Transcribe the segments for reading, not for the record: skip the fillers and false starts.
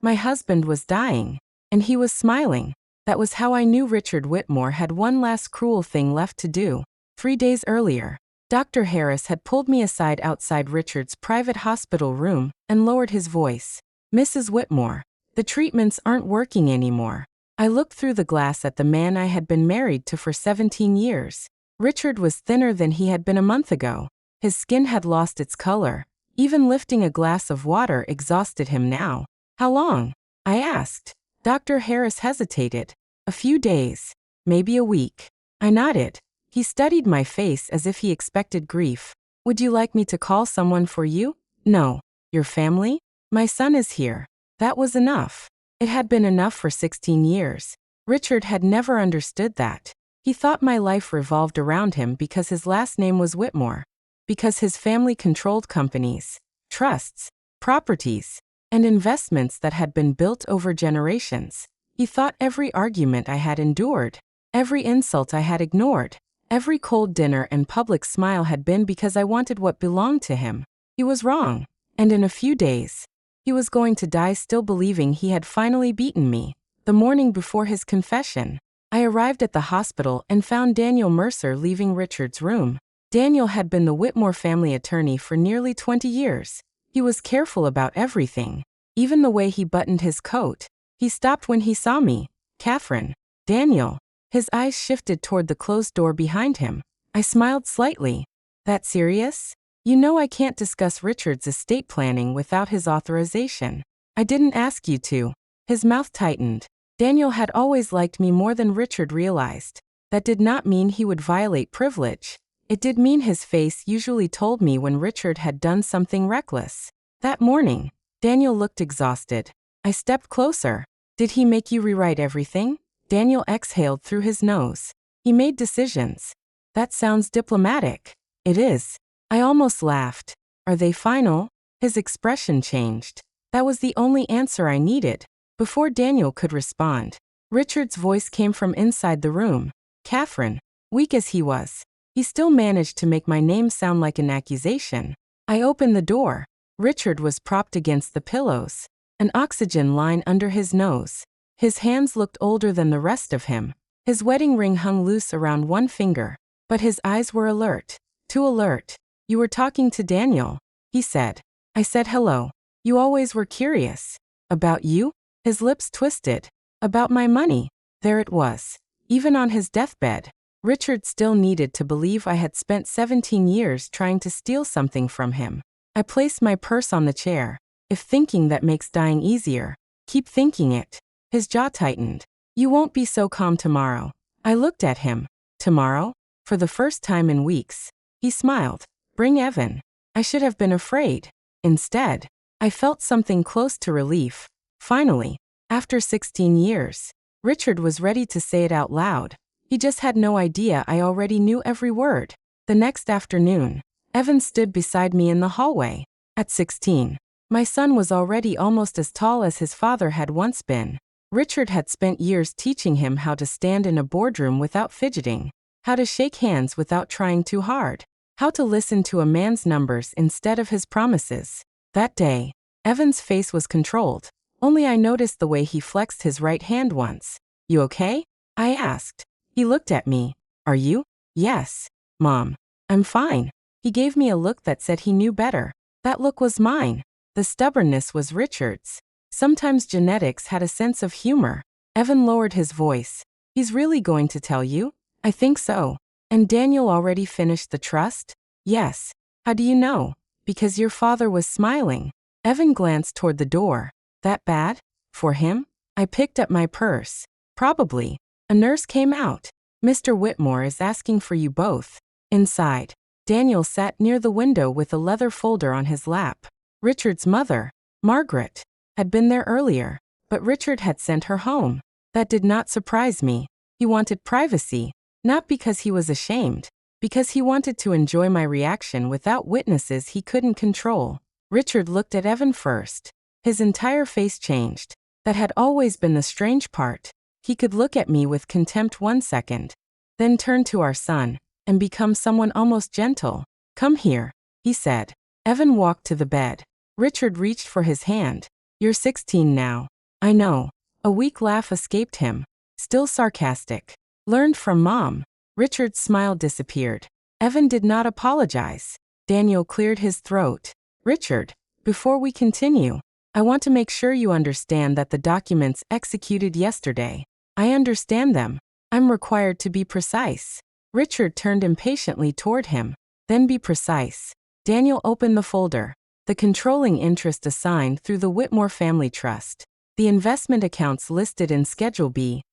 My husband was dying. And he was smiling. That was how I knew Richard Whitmore had one last cruel thing left to do. 3 days earlier, Dr. Harris had pulled me aside outside Richard's private hospital room and lowered his voice. Mrs. Whitmore, the treatments aren't working anymore. I looked through the glass at the man I had been married to for 17 years. Richard was thinner than he had been a month ago. His skin had lost its color. Even lifting a glass of water exhausted him now. How long? I asked. Dr. Harris hesitated. A few days. Maybe a week. I nodded. He studied my face as if he expected grief. Would you like me to call someone for you? No. Your family? My son is here. That was enough. It had been enough for 16 years. Richard had never understood that. He thought my life revolved around him because his last name was Whitmore. Because his family controlled companies, trusts, properties, and investments that had been built over generations. He thought every argument I had endured, every insult I had ignored, every cold dinner and public smile had been because I wanted what belonged to him. He was wrong. And in a few days, he was going to die still believing he had finally beaten me. The morning before his confession, I arrived at the hospital and found Daniel Mercer leaving Richard's room. Daniel had been the Whitmore family attorney for nearly 20 years. He was careful about everything, even the way he buttoned his coat. He stopped when he saw me. Catherine. Daniel. His eyes shifted toward the closed door behind him. I smiled slightly. That serious? You know I can't discuss Richard's estate planning without his authorization. I didn't ask you to. His mouth tightened. Daniel had always liked me more than Richard realized. That did not mean he would violate privilege. It did mean his face usually told me when Richard had done something reckless. That morning, Daniel looked exhausted. I stepped closer. Did he make you rewrite everything? Daniel exhaled through his nose. He made decisions. That sounds diplomatic. It is. I almost laughed. Are they final? His expression changed. That was the only answer I needed. Before Daniel could respond, Richard's voice came from inside the room. Catherine. Weak as he was, he still managed to make my name sound like an accusation. I opened the door. Richard was propped against the pillows, an oxygen line under his nose. His hands looked older than the rest of him. His wedding ring hung loose around one finger, but his eyes were alert. Too alert. You were talking to Daniel, he said. I said hello. You always were curious. About you? His lips twisted. About my money. There it was. Even on his deathbed, Richard still needed to believe I had spent 17 years trying to steal something from him. I placed my purse on the chair. If thinking that makes dying easier, keep thinking it. His jaw tightened. You won't be so calm tomorrow. I looked at him. Tomorrow? For the first time in weeks. He smiled. Bring Evan. I should have been afraid. Instead, I felt something close to relief. Finally, after 16 years, Richard was ready to say it out loud. He just had no idea I already knew every word. The next afternoon, Evan stood beside me in the hallway. At 16, my son was already almost as tall as his father had once been. Richard had spent years teaching him how to stand in a boardroom without fidgeting, how to shake hands without trying too hard, how to listen to a man's numbers instead of his promises. That day, Evan's face was controlled. Only I noticed the way he flexed his right hand once. You okay? I asked. He looked at me. Are you? Yes, Mom. I'm fine. He gave me a look that said he knew better. That look was mine. The stubbornness was Richard's. Sometimes genetics had a sense of humor. Evan lowered his voice. He's really going to tell you? I think so. And Daniel already finished the trust? Yes. How do you know? Because your father was smiling. Evan glanced toward the door. That bad? For him? I picked up my purse. Probably. A nurse came out. Mr. Whitmore is asking for you both. Inside, Daniel sat near the window with a leather folder on his lap. Richard's mother, Margaret, had been there earlier, but Richard had sent her home. That did not surprise me. He wanted privacy, not because he was ashamed, because he wanted to enjoy my reaction without witnesses he couldn't control. Richard looked at Evan first. His entire face changed. That had always been the strange part. He could look at me with contempt 1 second, then turn to our son, and become someone almost gentle. Come here, he said. Evan walked to the bed. Richard reached for his hand. You're 16 now. I know. A weak laugh escaped him, still sarcastic. Learned from Mom. Richard's smile disappeared. Evan did not apologize. Daniel cleared his throat. Richard, before we continue, I want to make sure you understand that the documents executed yesterday, I understand them. I'm required to be precise. Richard turned impatiently toward him. Then be precise. Daniel opened the folder. The controlling interest assigned through the Whitmore Family Trust. The investment accounts listed in Schedule B.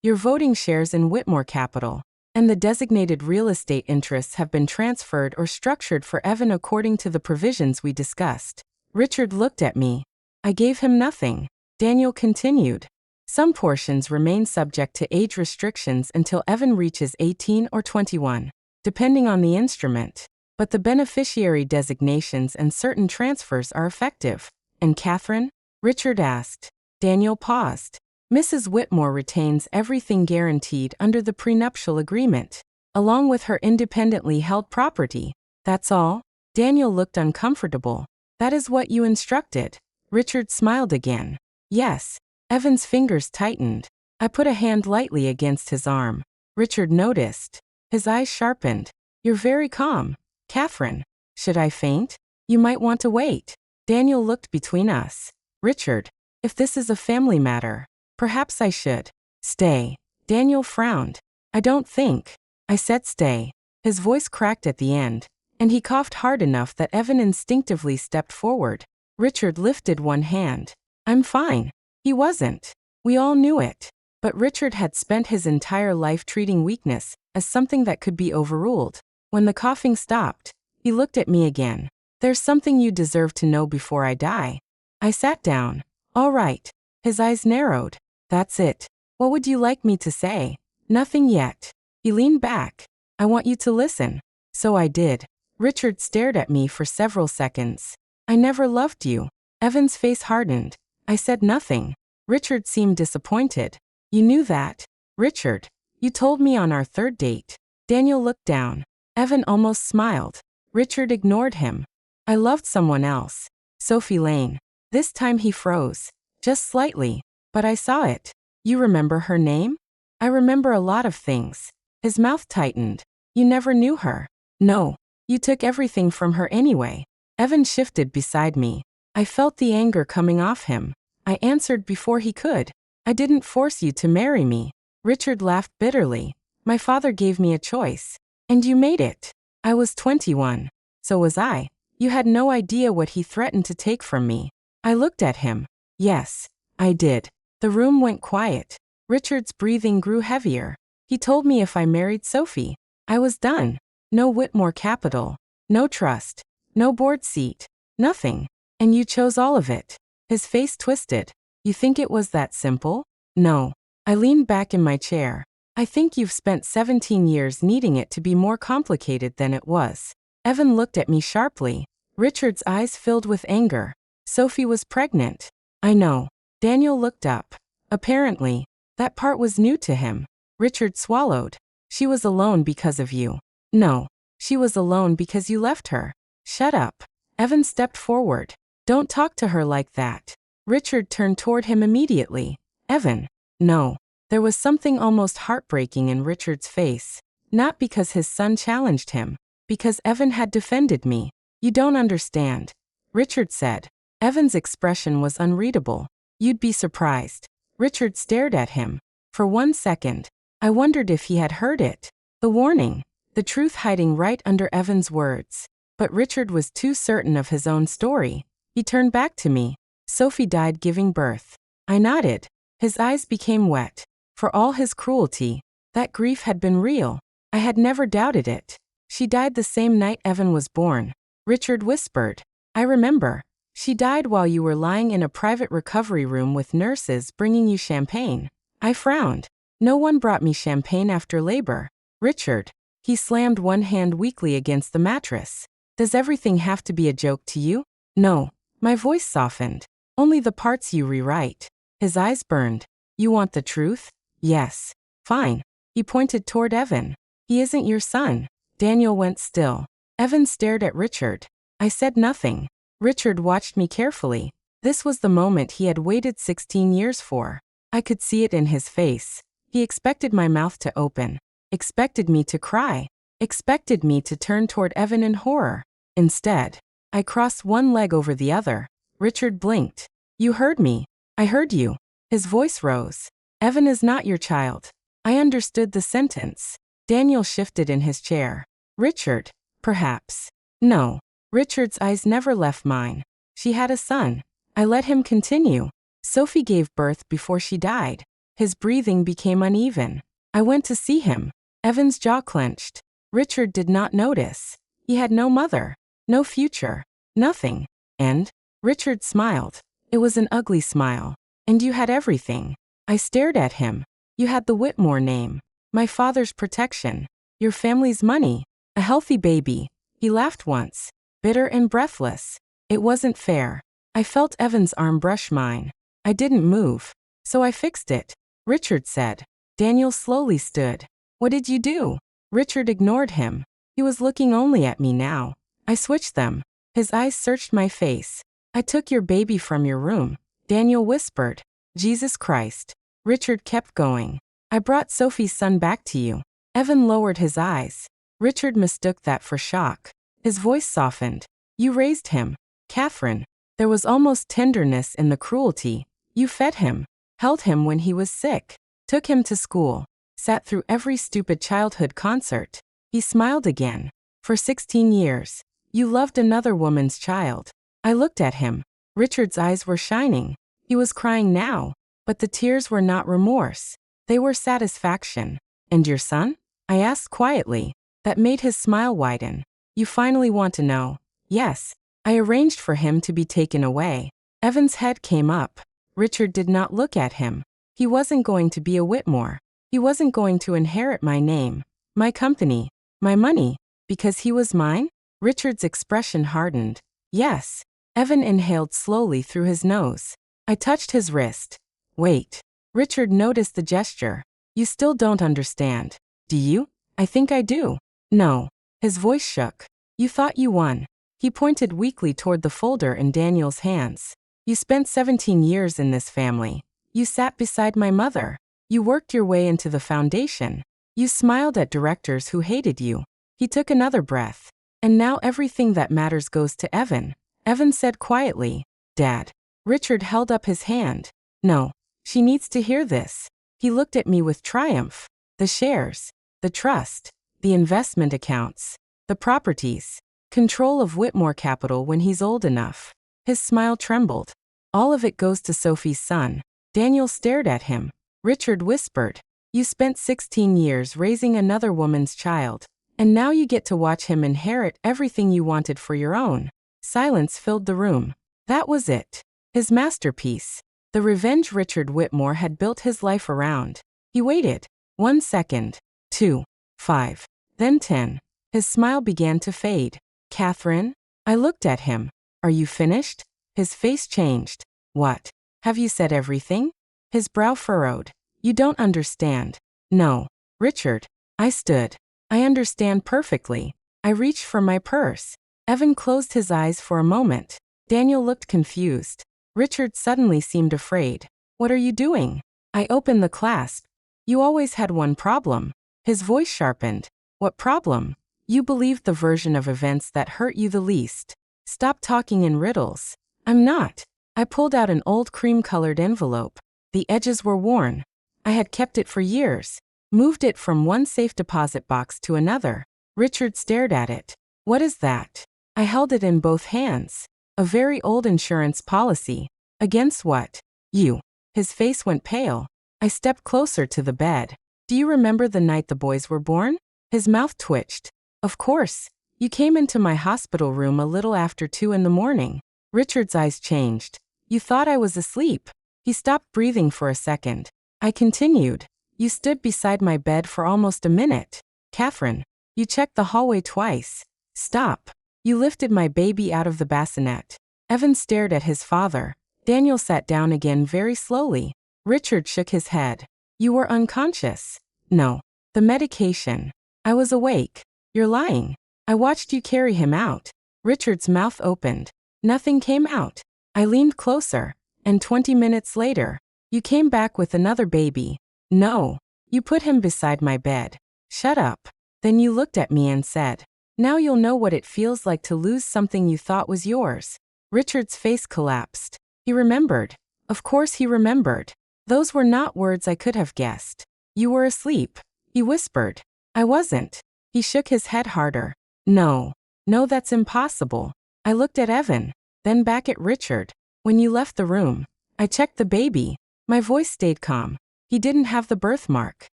Your voting shares in Whitmore Capital and the designated real estate interests have been transferred or structured for Evan according to the provisions we discussed. Richard looked at me. I gave him nothing. Daniel continued. Some portions remain subject to age restrictions until Evan reaches 18 or 21, depending on the instrument. But the beneficiary designations and certain transfers are effective. And Catherine? Richard asked. Daniel paused. Mrs. Whitmore retains everything guaranteed under the prenuptial agreement, along with her independently held property. That's all? Daniel looked uncomfortable. That is what you instructed. Richard smiled again. Yes. Evan's fingers tightened. I put a hand lightly against his arm. Richard noticed. His eyes sharpened. You're very calm. Catherine, should I faint? You might want to wait. Daniel looked between us. Richard, if this is a family matter, perhaps I should stay. Daniel frowned. I don't think. I said stay. His voice cracked at the end, and he coughed hard enough that Evan instinctively stepped forward. Richard lifted one hand. I'm fine. He wasn't. We all knew it. But Richard had spent his entire life treating weakness as something that could be overruled. When the coughing stopped, he looked at me again. There's something you deserve to know before I die. I sat down. All right. His eyes narrowed. That's it. What would you like me to say? Nothing yet. He leaned back. I want you to listen. So I did. Richard stared at me for several seconds. I never loved you. Evan's face hardened. I said nothing. Richard seemed disappointed. You knew that? Richard, you told me on our third date. Daniel looked down. Evan almost smiled. Richard ignored him. I loved someone else. Sophie Lane. This time he froze. Just slightly. But I saw it. You remember her name? I remember a lot of things. His mouth tightened. You never knew her. No. You took everything from her anyway. Evan shifted beside me. I felt the anger coming off him. I answered before he could. I didn't force you to marry me. Richard laughed bitterly. My father gave me a choice. And you made it. I was 21. So was I. You had no idea what he threatened to take from me. I looked at him. Yes, I did. The room went quiet. Richard's breathing grew heavier. He told me if I married Sophie, I was done. No Whitmore Capital. No trust. No board seat. Nothing. And you chose all of it. His face twisted. You think it was that simple? No. I leaned back in my chair. I think you've spent 17 years needing it to be more complicated than it was. Evan looked at me sharply. Richard's eyes filled with anger. Sophie was pregnant. I know. Daniel looked up. Apparently, that part was new to him. Richard swallowed. She was alone because of you. No. She was alone because you left her. Shut up. Evan stepped forward. Don't talk to her like that. Richard turned toward him immediately. Evan. No. There was something almost heartbreaking in Richard's face. Not because his son challenged him. Because Evan had defended me. You don't understand. Richard said. Evan's expression was unreadable. You'd be surprised. Richard stared at him. For 1 second, I wondered if he had heard it. The warning. The truth hiding right under Evan's words. But Richard was too certain of his own story. He turned back to me. Sophie died giving birth. I nodded. His eyes became wet. For all his cruelty, that grief had been real. I had never doubted it. She died the same night Evan was born. Richard whispered. I remember. She died while you were lying in a private recovery room with nurses bringing you champagne. I frowned. No one brought me champagne after labor. Richard. He slammed one hand weakly against the mattress. Does everything have to be a joke to you? No. My voice softened. Only the parts you rewrite. His eyes burned. You want the truth? Yes. Fine. He pointed toward Evan. He isn't your son. Daniel went still. Evan stared at Richard. I said nothing. Richard watched me carefully. This was the moment he had waited 16 years for. I could see it in his face. He expected my mouth to open, expected me to cry, expected me to turn toward Evan in horror. Instead, I crossed one leg over the other. Richard blinked. You heard me. I heard you. His voice rose. Evan is not your child. I understood the sentence. Daniel shifted in his chair. Richard, perhaps. No. Richard's eyes never left mine. She had a son. I let him continue. Sophie gave birth before she died. His breathing became uneven. I went to see him. Evan's jaw clenched. Richard did not notice. He had no mother, no future, nothing. And Richard smiled. It was an ugly smile. And you had everything. I stared at him. You had the Whitmore name, my father's protection, your family's money, a healthy baby. He laughed once, bitter and breathless. It wasn't fair. I felt Evan's arm brush mine. I didn't move, so I fixed it. Richard said. Daniel slowly stood. What did you do? Richard ignored him. He was looking only at me now. I switched them. His eyes searched my face. I took your baby from your room. Daniel whispered. Jesus Christ. Richard kept going. I brought Sophie's son back to you. Evan lowered his eyes. Richard mistook that for shock. His voice softened. You raised him, Catherine. There was almost tenderness in the cruelty. You fed him, held him when he was sick, took him to school, sat through every stupid childhood concert. He smiled again. For 16 years, you loved another woman's child. I looked at him. Richard's eyes were shining. He was crying now, but the tears were not remorse. They were satisfaction. And your son? I asked quietly. That made his smile widen. You finally want to know? Yes. I arranged for him to be taken away. Evan's head came up. Richard did not look at him. He wasn't going to be a Whitmore. He wasn't going to inherit my name, my company, my money, because he was mine? Richard's expression hardened. Yes. Evan inhaled slowly through his nose. I touched his wrist. Wait. Richard noticed the gesture. You still don't understand. Do you? I think I do. No. His voice shook. You thought you won. He pointed weakly toward the folder in Daniel's hands. You spent 17 years in this family. You sat beside my mother. You worked your way into the foundation. You smiled at directors who hated you. He took another breath. And now everything that matters goes to Evan. Evan said quietly, Dad. Richard held up his hand. No. She needs to hear this. He looked at me with triumph. The shares, the trust, the investment accounts, the properties, control of Whitmore Capital when he's old enough. His smile trembled. All of it goes to Sophie's son. Daniel stared at him. Richard whispered, You spent 16 years raising another woman's child, and now you get to watch him inherit everything you wanted for your own. Silence filled the room. That was it. His masterpiece. The revenge Richard Whitmore had built his life around. He waited. 1 second. 2. 5. Then 10. His smile began to fade. Catherine? I looked at him. Are you finished? His face changed. What? Have you said everything? His brow furrowed. You don't understand. No. Richard. I stood. I understand perfectly. I reached for my purse. Evan closed his eyes for a moment. Daniel looked confused. Richard suddenly seemed afraid. What are you doing? I opened the clasp. You always had one problem. His voice sharpened. What problem? You believed the version of events that hurt you the least. Stop talking in riddles. I'm not. I pulled out an old cream-colored envelope. The edges were worn. I had kept it for years. Moved it from one safe deposit box to another. Richard stared at it. What is that? I held it in both hands. A very old insurance policy. Against what? You. His face went pale. I stepped closer to the bed. Do you remember the night the boys were born? His mouth twitched. Of course. You came into my hospital room a little after 2 in the morning. Richard's eyes changed. You thought I was asleep. He stopped breathing for a second. I continued. You stood beside my bed for almost a minute. Catherine. You checked the hallway twice. Stop. You lifted my baby out of the bassinet. Evan stared at his father. Daniel sat down again very slowly. Richard shook his head. You were unconscious. No. The medication. I was awake. You're lying. I watched you carry him out. Richard's mouth opened. Nothing came out. I leaned closer, and 20 minutes later, you came back with another baby. No, you put him beside my bed. Shut up. Then you looked at me and said, now you'll know what it feels like to lose something you thought was yours. Richard's face collapsed. He remembered. Of course he remembered. Those were not words I could have guessed. You were asleep, he whispered. I wasn't. He shook his head harder. No, that's impossible. I looked at Evan, then back at Richard. When you left the room, I checked the baby. My voice stayed calm. He didn't have the birthmark.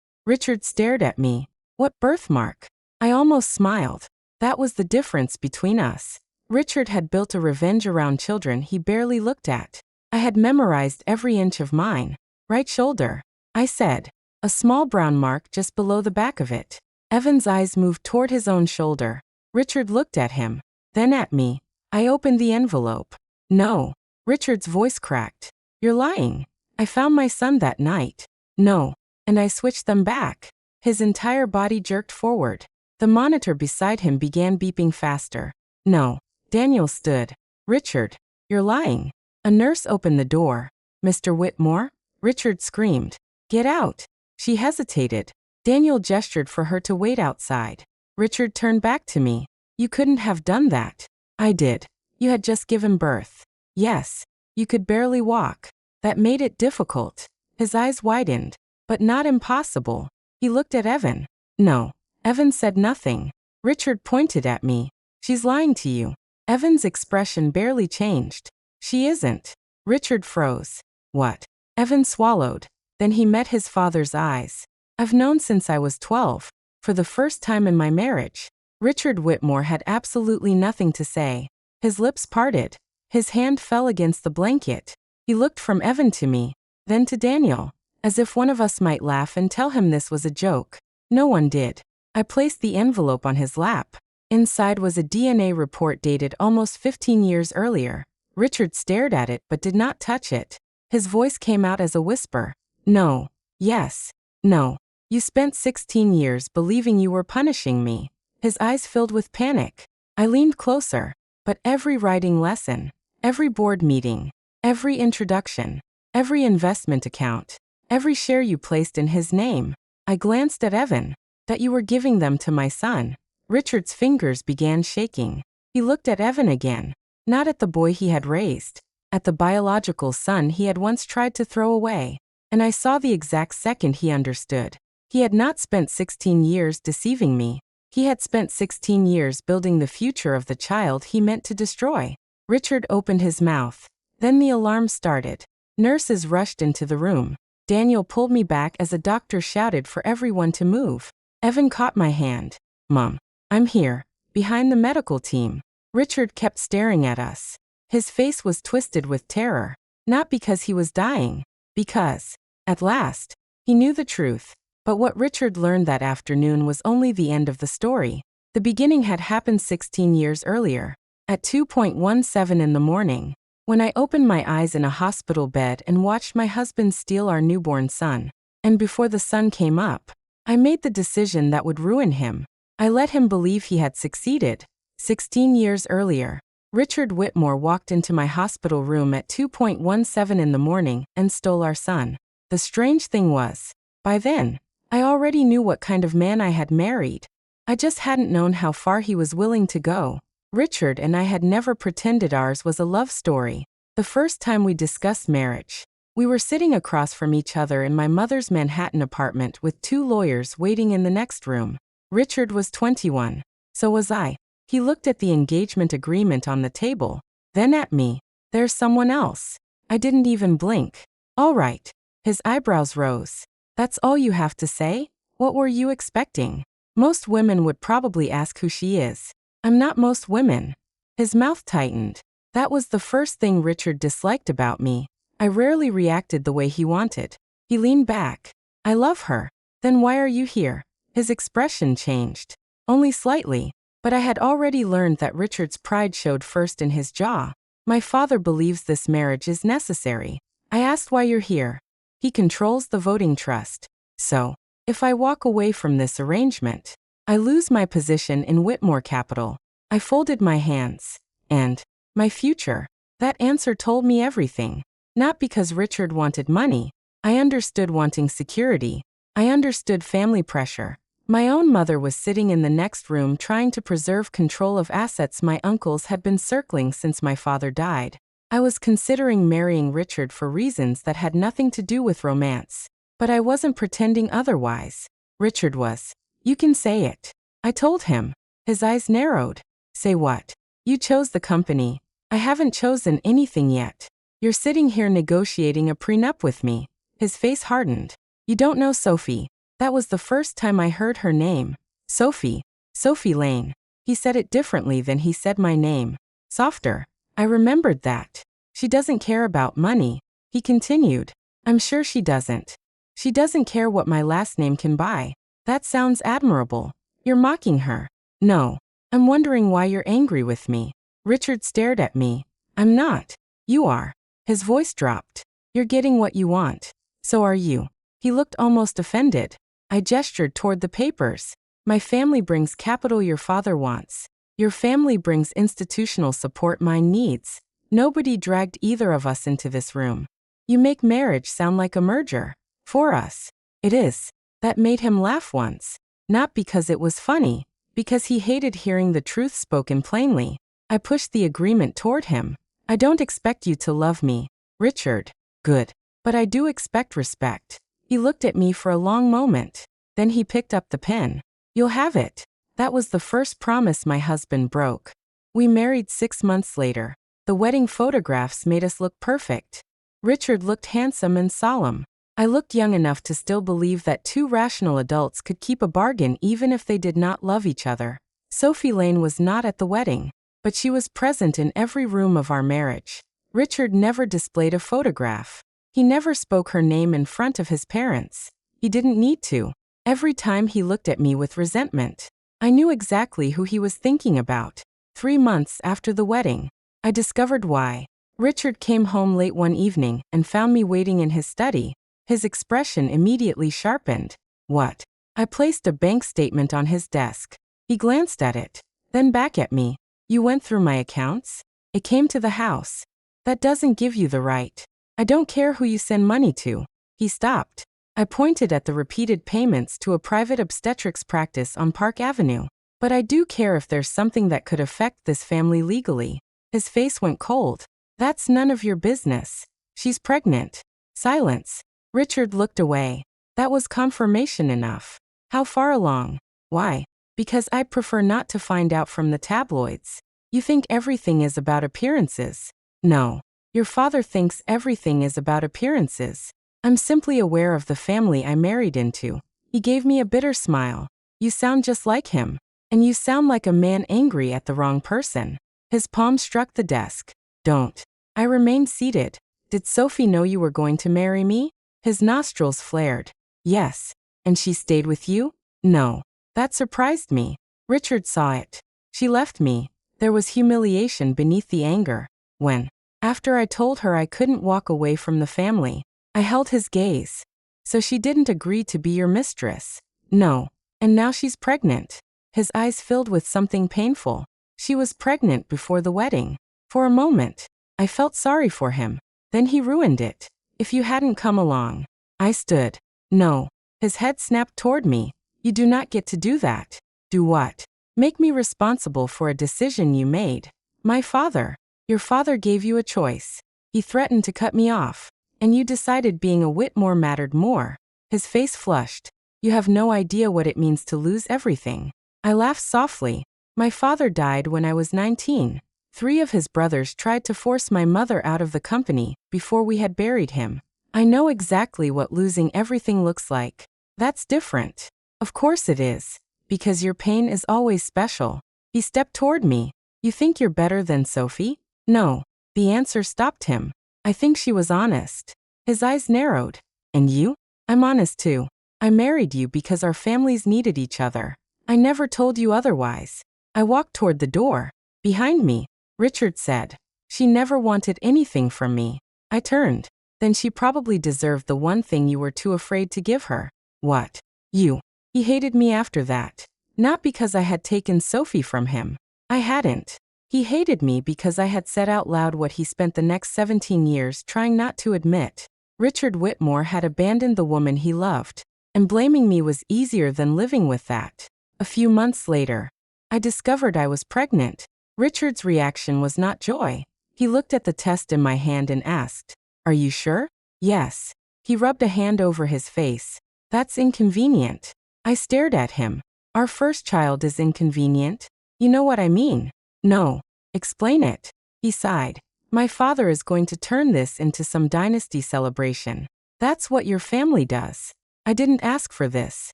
Richard stared at me. What birthmark? I almost smiled. That was the difference between us. Richard had built a revenge around children he barely looked at. I had memorized every inch of mine. Right shoulder, I said. A small brown mark just below the back of it. Evan's eyes moved toward his own shoulder. Richard looked at him, then at me. I opened the envelope. No. Richard's voice cracked. You're lying. I found my son that night. No. And I switched them back. His entire body jerked forward. The monitor beside him began beeping faster. No. Daniel stood. Richard, you're lying. A nurse opened the door. Mr. Whitmore? Richard screamed. Get out. She hesitated. Daniel gestured for her to wait outside. Richard turned back to me. You couldn't have done that. I did. You had just given birth. Yes. You could barely walk. That made it difficult. His eyes widened. But not impossible. He looked at Evan. No. Evan said nothing. Richard pointed at me. She's lying to you. Evan's expression barely changed. She isn't. Richard froze. What? Evan swallowed. Then he met his father's eyes. I've known since I was 12. For the first time in my marriage. Richard Whitmore had absolutely nothing to say. His lips parted. His hand fell against the blanket. He looked from Evan to me, then to Daniel, as if one of us might laugh and tell him this was a joke. No one did. I placed the envelope on his lap. Inside was a DNA report dated almost 15 years earlier. Richard stared at it but did not touch it. His voice came out as a whisper. No. Yes. No. You spent 16 years believing you were punishing me. His eyes filled with panic. I leaned closer. But every writing lesson, every board meeting, every introduction, every investment account, every share you placed in his name, I glanced at Evan, that you were giving them to my son. Richard's fingers began shaking. He looked at Evan again, not at the boy he had raised, at the biological son he had once tried to throw away. And I saw the exact second he understood. He had not spent 16 years deceiving me. He had spent 16 years building the future of the child he meant to destroy. Richard opened his mouth. Then the alarm started. Nurses rushed into the room. Daniel pulled me back as a doctor shouted for everyone to move. Evan caught my hand. Mom, I'm here, behind the medical team. Richard kept staring at us. His face was twisted with terror. Not because he was dying. Because, at last, he knew the truth. But what Richard learned that afternoon was only the end of the story. The beginning had happened 16 years earlier, at 2:17 in the morning, when I opened my eyes in a hospital bed and watched my husband steal our newborn son. And before the sun came up, I made the decision that would ruin him. I let him believe he had succeeded. 16 years earlier, Richard Whitmore walked into my hospital room at 2:17 in the morning and stole our son. The strange thing was, by then, I already knew what kind of man I had married. I just hadn't known how far he was willing to go. Richard and I had never pretended ours was a love story. The first time we discussed marriage, we were sitting across from each other in my mother's Manhattan apartment with 2 lawyers waiting in the next room. Richard was 21. So was I. He looked at the engagement agreement on the table, then at me. There's someone else. I didn't even blink. All right. His eyebrows rose. That's all you have to say? What were you expecting? Most women would probably ask who she is. I'm not most women. His mouth tightened. That was the first thing Richard disliked about me. I rarely reacted the way he wanted. He leaned back. I love her. Then why are you here? His expression changed. Only slightly. But I had already learned that Richard's pride showed first in his jaw. My father believes this marriage is necessary. I asked why you're here. He controls the voting trust. So, if I walk away from this arrangement, I lose my position in Whitmore Capital. I folded my hands. And my future. That answer told me everything. Not because Richard wanted money. I understood wanting security. I understood family pressure. My own mother was sitting in the next room trying to preserve control of assets my uncles had been circling since my father died. I was considering marrying Richard for reasons that had nothing to do with romance. But I wasn't pretending otherwise. Richard was. You can say it. I told him. His eyes narrowed. Say what? You chose the company. I haven't chosen anything yet. You're sitting here negotiating a prenup with me. His face hardened. You don't know Sophie. That was the first time I heard her name. Sophie. Sophie Lane. He said it differently than he said my name. Softer. I remembered that. She doesn't care about money. He continued. I'm sure she doesn't. She doesn't care what my last name can buy. That sounds admirable. You're mocking her. No. I'm wondering why you're angry with me. Richard stared at me. I'm not. You are. His voice dropped. You're getting what you want. So are you. He looked almost offended. I gestured toward the papers. My family brings capital your father wants. Your family brings institutional support mine needs. Nobody dragged either of us into this room. You make marriage sound like a merger. For us. It is. That made him laugh once. Not because it was funny, because he hated hearing the truth spoken plainly. I pushed the agreement toward him. I don't expect you to love me, Richard. Good. But I do expect respect. He looked at me for a long moment. Then he picked up the pen. You'll have it. That was the first promise my husband broke. We married 6 months later. The wedding photographs made us look perfect. Richard looked handsome and solemn. I looked young enough to still believe that two rational adults could keep a bargain even if they did not love each other. Sophie Lane was not at the wedding, but she was present in every room of our marriage. Richard never displayed a photograph. He never spoke her name in front of his parents. He didn't need to. Every time he looked at me with resentment, I knew exactly who he was thinking about. 3 months after the wedding, I discovered why. Richard came home late one evening and found me waiting in his study. His expression immediately sharpened. What? I placed a bank statement on his desk. He glanced at it, then back at me. You went through my accounts? It came to the house. That doesn't give you the right. I don't care who you send money to. He stopped. I pointed at the repeated payments to a private obstetrics practice on Park Avenue. But I do care if there's something that could affect this family legally. His face went cold. That's none of your business. She's pregnant. Silence. Richard looked away. That was confirmation enough. How far along? Why? Because I prefer not to find out from the tabloids. You think everything is about appearances. No. Your father thinks everything is about appearances. I'm simply aware of the family I married into. He gave me a bitter smile. You sound just like him. And you sound like a man angry at the wrong person. His palm struck the desk. Don't. I remained seated. Did Sophie know you were going to marry me? His nostrils flared. Yes. And she stayed with you? No. That surprised me. Richard saw it. She left me. There was humiliation beneath the anger. When, after I told her I couldn't walk away from the family, I held his gaze. So she didn't agree to be your mistress? No. And now she's pregnant. His eyes filled with something painful. She was pregnant before the wedding. For a moment, I felt sorry for him. Then he ruined it. If you hadn't come along. I stood. No. His head snapped toward me. You do not get to do that. Do what? Make me responsible for a decision you made. My father. Your father gave you a choice. He threatened to cut me off. And you decided being a Whitmore mattered more. His face flushed. You have no idea what it means to lose everything. I laughed softly. My father died when I was 19. 3 of his brothers tried to force my mother out of the company before we had buried him. I know exactly what losing everything looks like. That's different. Of course it is. Because your pain is always special. He stepped toward me. You think you're better than Sophie? No. The answer stopped him. I think she was honest. His eyes narrowed. And you? I'm honest too. I married you because our families needed each other. I never told you otherwise. I walked toward the door. Behind me, Richard said. She never wanted anything from me. I turned. Then she probably deserved the one thing you were too afraid to give her. What? You. He hated me after that. Not because I had taken Sophie from him. I hadn't. He hated me because I had said out loud what he spent the next 17 years trying not to admit. Richard Whitmore had abandoned the woman he loved, and blaming me was easier than living with that. A few months later, I discovered I was pregnant. Richard's reaction was not joy. He looked at the test in my hand and asked, "Are you sure?" "Yes." He rubbed a hand over his face. "That's inconvenient." I stared at him. "Our first child is inconvenient? You know what I mean." "No." "Explain it." He sighed. "My father is going to turn this into some dynasty celebration. That's what your family does." I didn't ask for this.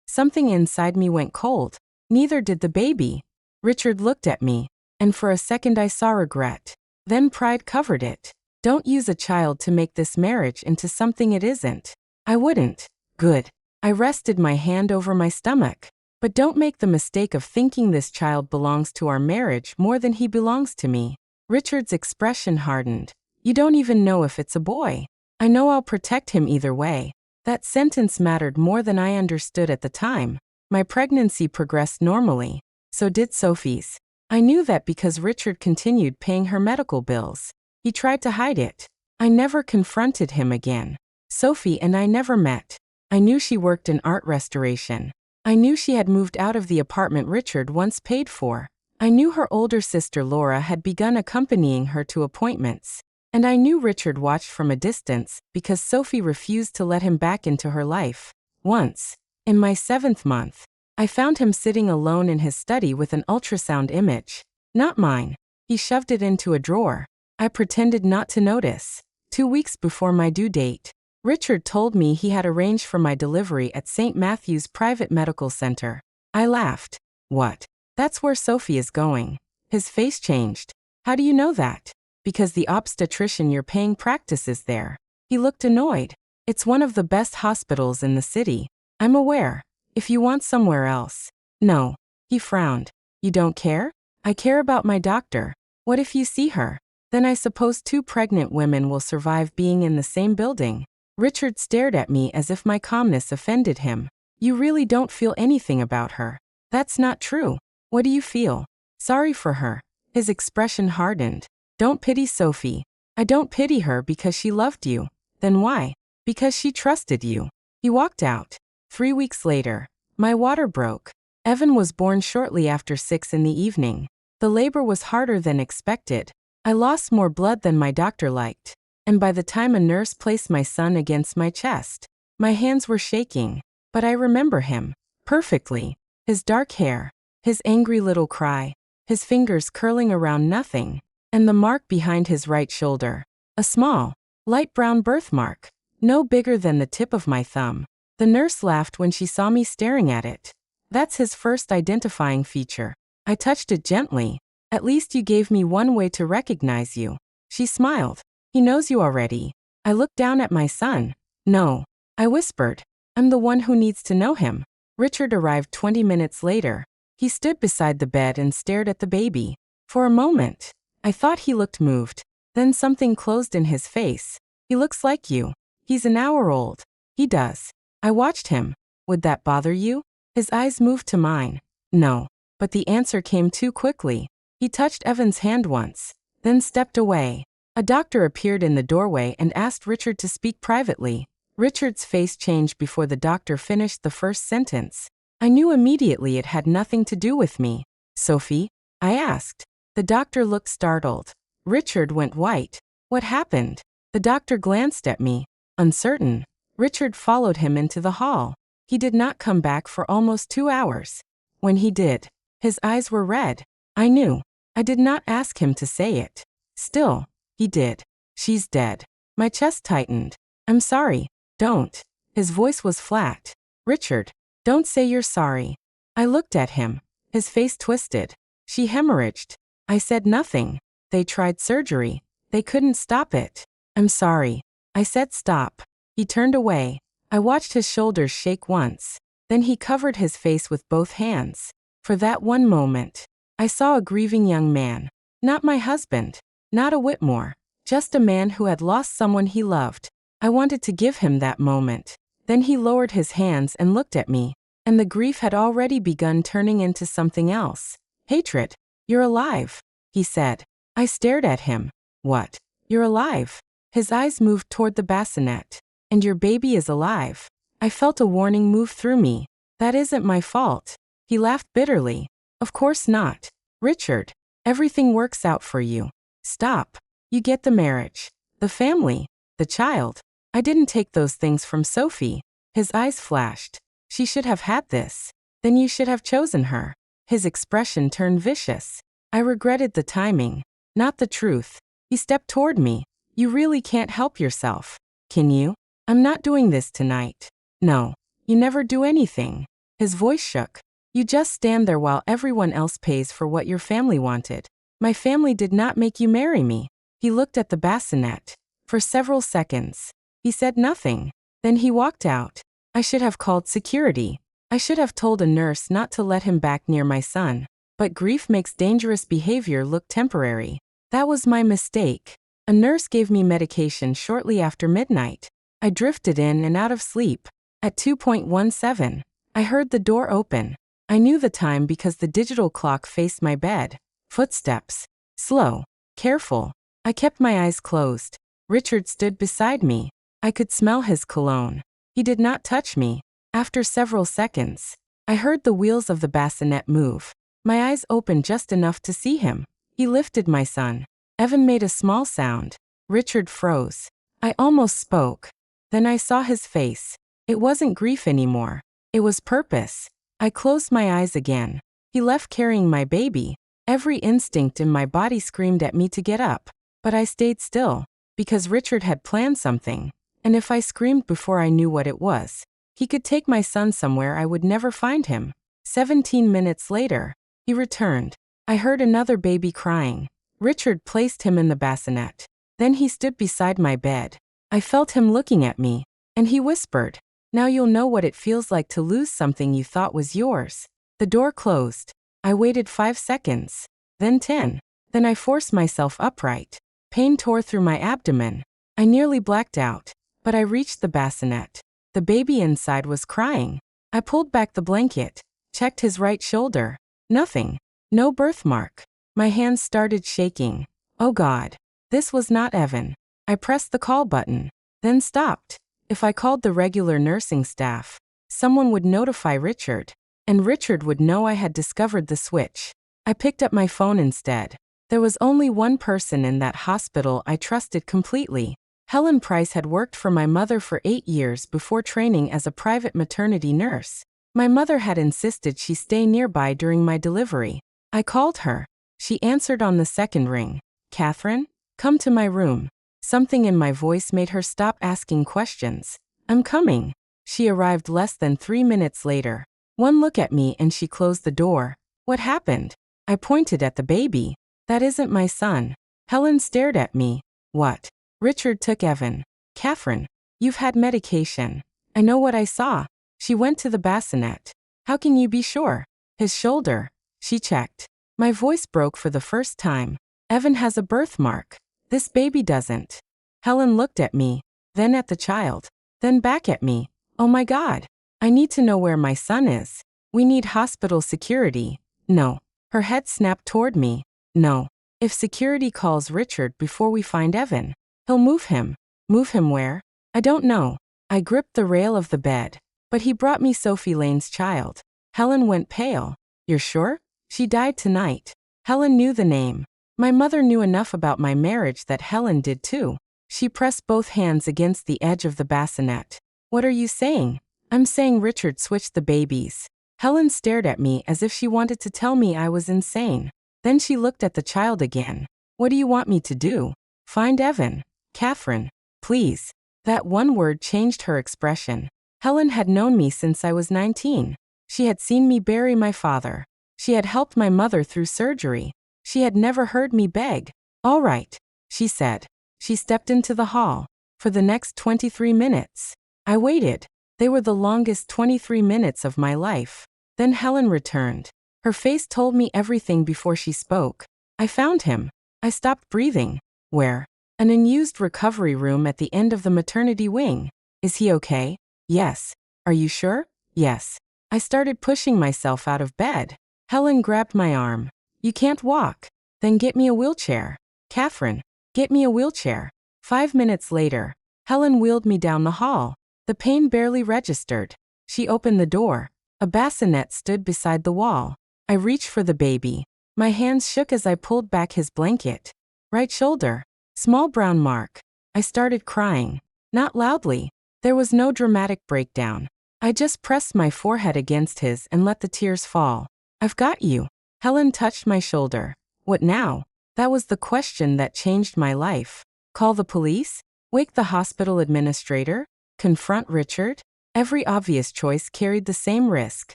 Something inside me went cold. Neither did the baby. Richard looked at me, and for a second I saw regret. Then pride covered it. "Don't use a child to make this marriage into something it isn't." "I wouldn't." "Good." I rested my hand over my stomach. "But don't make the mistake of thinking this child belongs to our marriage more than he belongs to me." Richard's expression hardened. "You don't even know if it's a boy." "I know I'll protect him either way." That sentence mattered more than I understood at the time. My pregnancy progressed normally. So did Sophie's. I knew that because Richard continued paying her medical bills. He tried to hide it. I never confronted him again. Sophie and I never met. I knew she worked in art restoration. I knew she had moved out of the apartment Richard once paid for. I knew her older sister Laura had begun accompanying her to appointments. And I knew Richard watched from a distance because Sophie refused to let him back into her life. Once, in my 7th month, I found him sitting alone in his study with an ultrasound image. Not mine. He shoved it into a drawer. I pretended not to notice. 2 weeks before my due date, Richard told me he had arranged for my delivery at St. Matthew's Private Medical Center. I laughed. "What? That's where Sophie is going." His face changed. "How do you know that?" "Because the obstetrician you're paying practices there." He looked annoyed. "It's one of the best hospitals in the city." "I'm aware. If you want somewhere else." "No." He frowned. "You don't care?" "I care about my doctor." "What if you see her?" "Then I suppose 2 pregnant women will survive being in the same building." Richard stared at me as if my calmness offended him. "You really don't feel anything about her." "That's not true." "What do you feel?" "Sorry for her." His expression hardened. "Don't pity Sophie." "I don't pity her because she loved you." "Then why?" "Because she trusted you." He walked out. 3 weeks later, my water broke. Evan was born shortly after 6 in the evening. The labor was harder than expected. I lost more blood than my doctor liked. And by the time a nurse placed my son against my chest, my hands were shaking. But I remember him perfectly. His dark hair, his angry little cry, his fingers curling around nothing, and the mark behind his right shoulder. A small, light brown birthmark, no bigger than the tip of my thumb. The nurse laughed when she saw me staring at it. "That's his first identifying feature." I touched it gently. "At least you gave me one way to recognize you." She smiled. "He knows you already." I looked down at my son. "No." I whispered. "I'm the one who needs to know him." Richard arrived 20 minutes later. He stood beside the bed and stared at the baby. For a moment, I thought he looked moved. Then something closed in his face. "He looks like you." "He's an hour old." "He does." I watched him. "Would that bother you?" His eyes moved to mine. "No." But the answer came too quickly. He touched Evan's hand once, then stepped away. A doctor appeared in the doorway and asked Richard to speak privately. Richard's face changed before the doctor finished the first sentence. I knew immediately it had nothing to do with me. "Sophie?" I asked. The doctor looked startled. Richard went white. "What happened?" The doctor glanced at me, uncertain. Richard followed him into the hall. He did not come back for almost 2 hours. When he did, his eyes were red. I knew. I did not ask him to say it. Still, he did. "She's dead." My chest tightened. "I'm sorry." "Don't." His voice was flat. "Richard, don't say you're sorry." I looked at him. His face twisted. "She hemorrhaged." I said nothing. "They tried surgery. They couldn't stop it." "I'm sorry." I said stop. He turned away. I watched his shoulders shake once. Then he covered his face with both hands. For that one moment, I saw a grieving young man. Not my husband. Not a Whitmore. Just a man who had lost someone he loved. I wanted to give him that moment. Then he lowered his hands and looked at me. And the grief had already begun turning into something else. Hatred. "You're alive." he said. I stared at him. What? You're alive. His eyes moved toward the bassinet. And your baby is alive. I felt a warning move through me. That isn't my fault. He laughed bitterly. Of course not. Richard, everything works out for you. Stop. You get the marriage, the family, the child. I didn't take those things from Sophie. His eyes flashed. She should have had this. Then you should have chosen her. His expression turned vicious. I regretted the timing, not the truth. He stepped toward me. You really can't help yourself. Can you? I'm not doing this tonight. No. You never do anything. His voice shook. You just stand there while everyone else pays for what your family wanted. My family did not make you marry me. He looked at the bassinet. For several seconds. He said nothing. Then he walked out. I should have called security. I should have told a nurse not to let him back near my son. But grief makes dangerous behavior look temporary. That was my mistake. A nurse gave me medication shortly after midnight. I drifted in and out of sleep. At 2:17, I heard the door open. I knew the time because the digital clock faced my bed. Footsteps. Slow. Careful. I kept my eyes closed. Richard stood beside me. I could smell his cologne. He did not touch me. After several seconds, I heard the wheels of the bassinet move. My eyes opened just enough to see him. He lifted my son. Evan made a small sound. Richard froze. I almost spoke. Then I saw his face. It wasn't grief anymore. It was purpose. I closed my eyes again. He left carrying my baby. Every instinct in my body screamed at me to get up. But I stayed still, because Richard had planned something. And if I screamed before I knew what it was, he could take my son somewhere I would never find him. 17 minutes later, he returned. I heard another baby crying. Richard placed him in the bassinet. Then he stood beside my bed. I felt him looking at me, and he whispered, "Now you'll know what it feels like to lose something you thought was yours." The door closed. I waited 5 seconds, then 10. Then I forced myself upright. Pain tore through my abdomen. I nearly blacked out, but I reached the bassinet. The baby inside was crying. I pulled back the blanket, checked his right shoulder. Nothing. No birthmark. My hands started shaking. Oh God. This was not Evan. I pressed the call button, then stopped. If I called the regular nursing staff, someone would notify Richard, and Richard would know I had discovered the switch. I picked up my phone instead. There was only one person in that hospital I trusted completely. Helen Price had worked for my mother for 8 years before training as a private maternity nurse. My mother had insisted she stay nearby during my delivery. I called her. She answered on the second ring. "Catherine, come to my room." Something in my voice made her stop asking questions. "I'm coming." She arrived less than 3 minutes later. One look at me and she closed the door. "What happened?" I pointed at the baby. "That isn't my son." Helen stared at me. "What?" "Richard took Evan." "Catherine, you've had medication." "I know what I saw." She went to the bassinet. "How can you be sure?" "His shoulder." She checked. My voice broke for the first time. "Evan has a birthmark. This baby doesn't." Helen looked at me, then at the child, then back at me. "Oh my God. I need to know where my son is. We need hospital security." "No." Her head snapped toward me. "No. If security calls Richard before we find Evan, he'll move him." "Move him where?" "I don't know." I gripped the rail of the bed. "But he brought me Sophie Lane's child." Helen went pale. "You're sure?" "She died tonight." Helen knew the name. My mother knew enough about my marriage that Helen did too. She pressed both hands against the edge of the bassinet. "What are you saying?" "I'm saying Richard switched the babies." Helen stared at me as if she wanted to tell me I was insane. Then she looked at the child again. "What do you want me to do?" "Find Evan." "Catherine, please." That one word changed her expression. Helen had known me since I was 19. She had seen me bury my father. She had helped my mother through surgery. She had never heard me beg. "All right," she said. She stepped into the hall. For the next 23 minutes, I waited. They were the longest 23 minutes of my life. Then Helen returned. Her face told me everything before she spoke. "I found him." I stopped breathing. "Where?" "An unused recovery room at the end of the maternity wing." "Is he okay?" "Yes." "Are you sure?" "Yes." I started pushing myself out of bed. Helen grabbed my arm. "You can't walk." Then get me a wheelchair. Catherine, get me a wheelchair. 5 minutes later, Helen wheeled me down the hall. The pain barely registered. She opened the door. A bassinet stood beside the wall. I reached for the baby. My hands shook as I pulled back his blanket. Right shoulder. Small brown mark. I started crying. Not loudly. There was no dramatic breakdown. I just pressed my forehead against his and let the tears fall. I've got you. Helen touched my shoulder. What now? That was the question that changed my life. Call the police? Wake the hospital administrator? Confront Richard? Every obvious choice carried the same risk.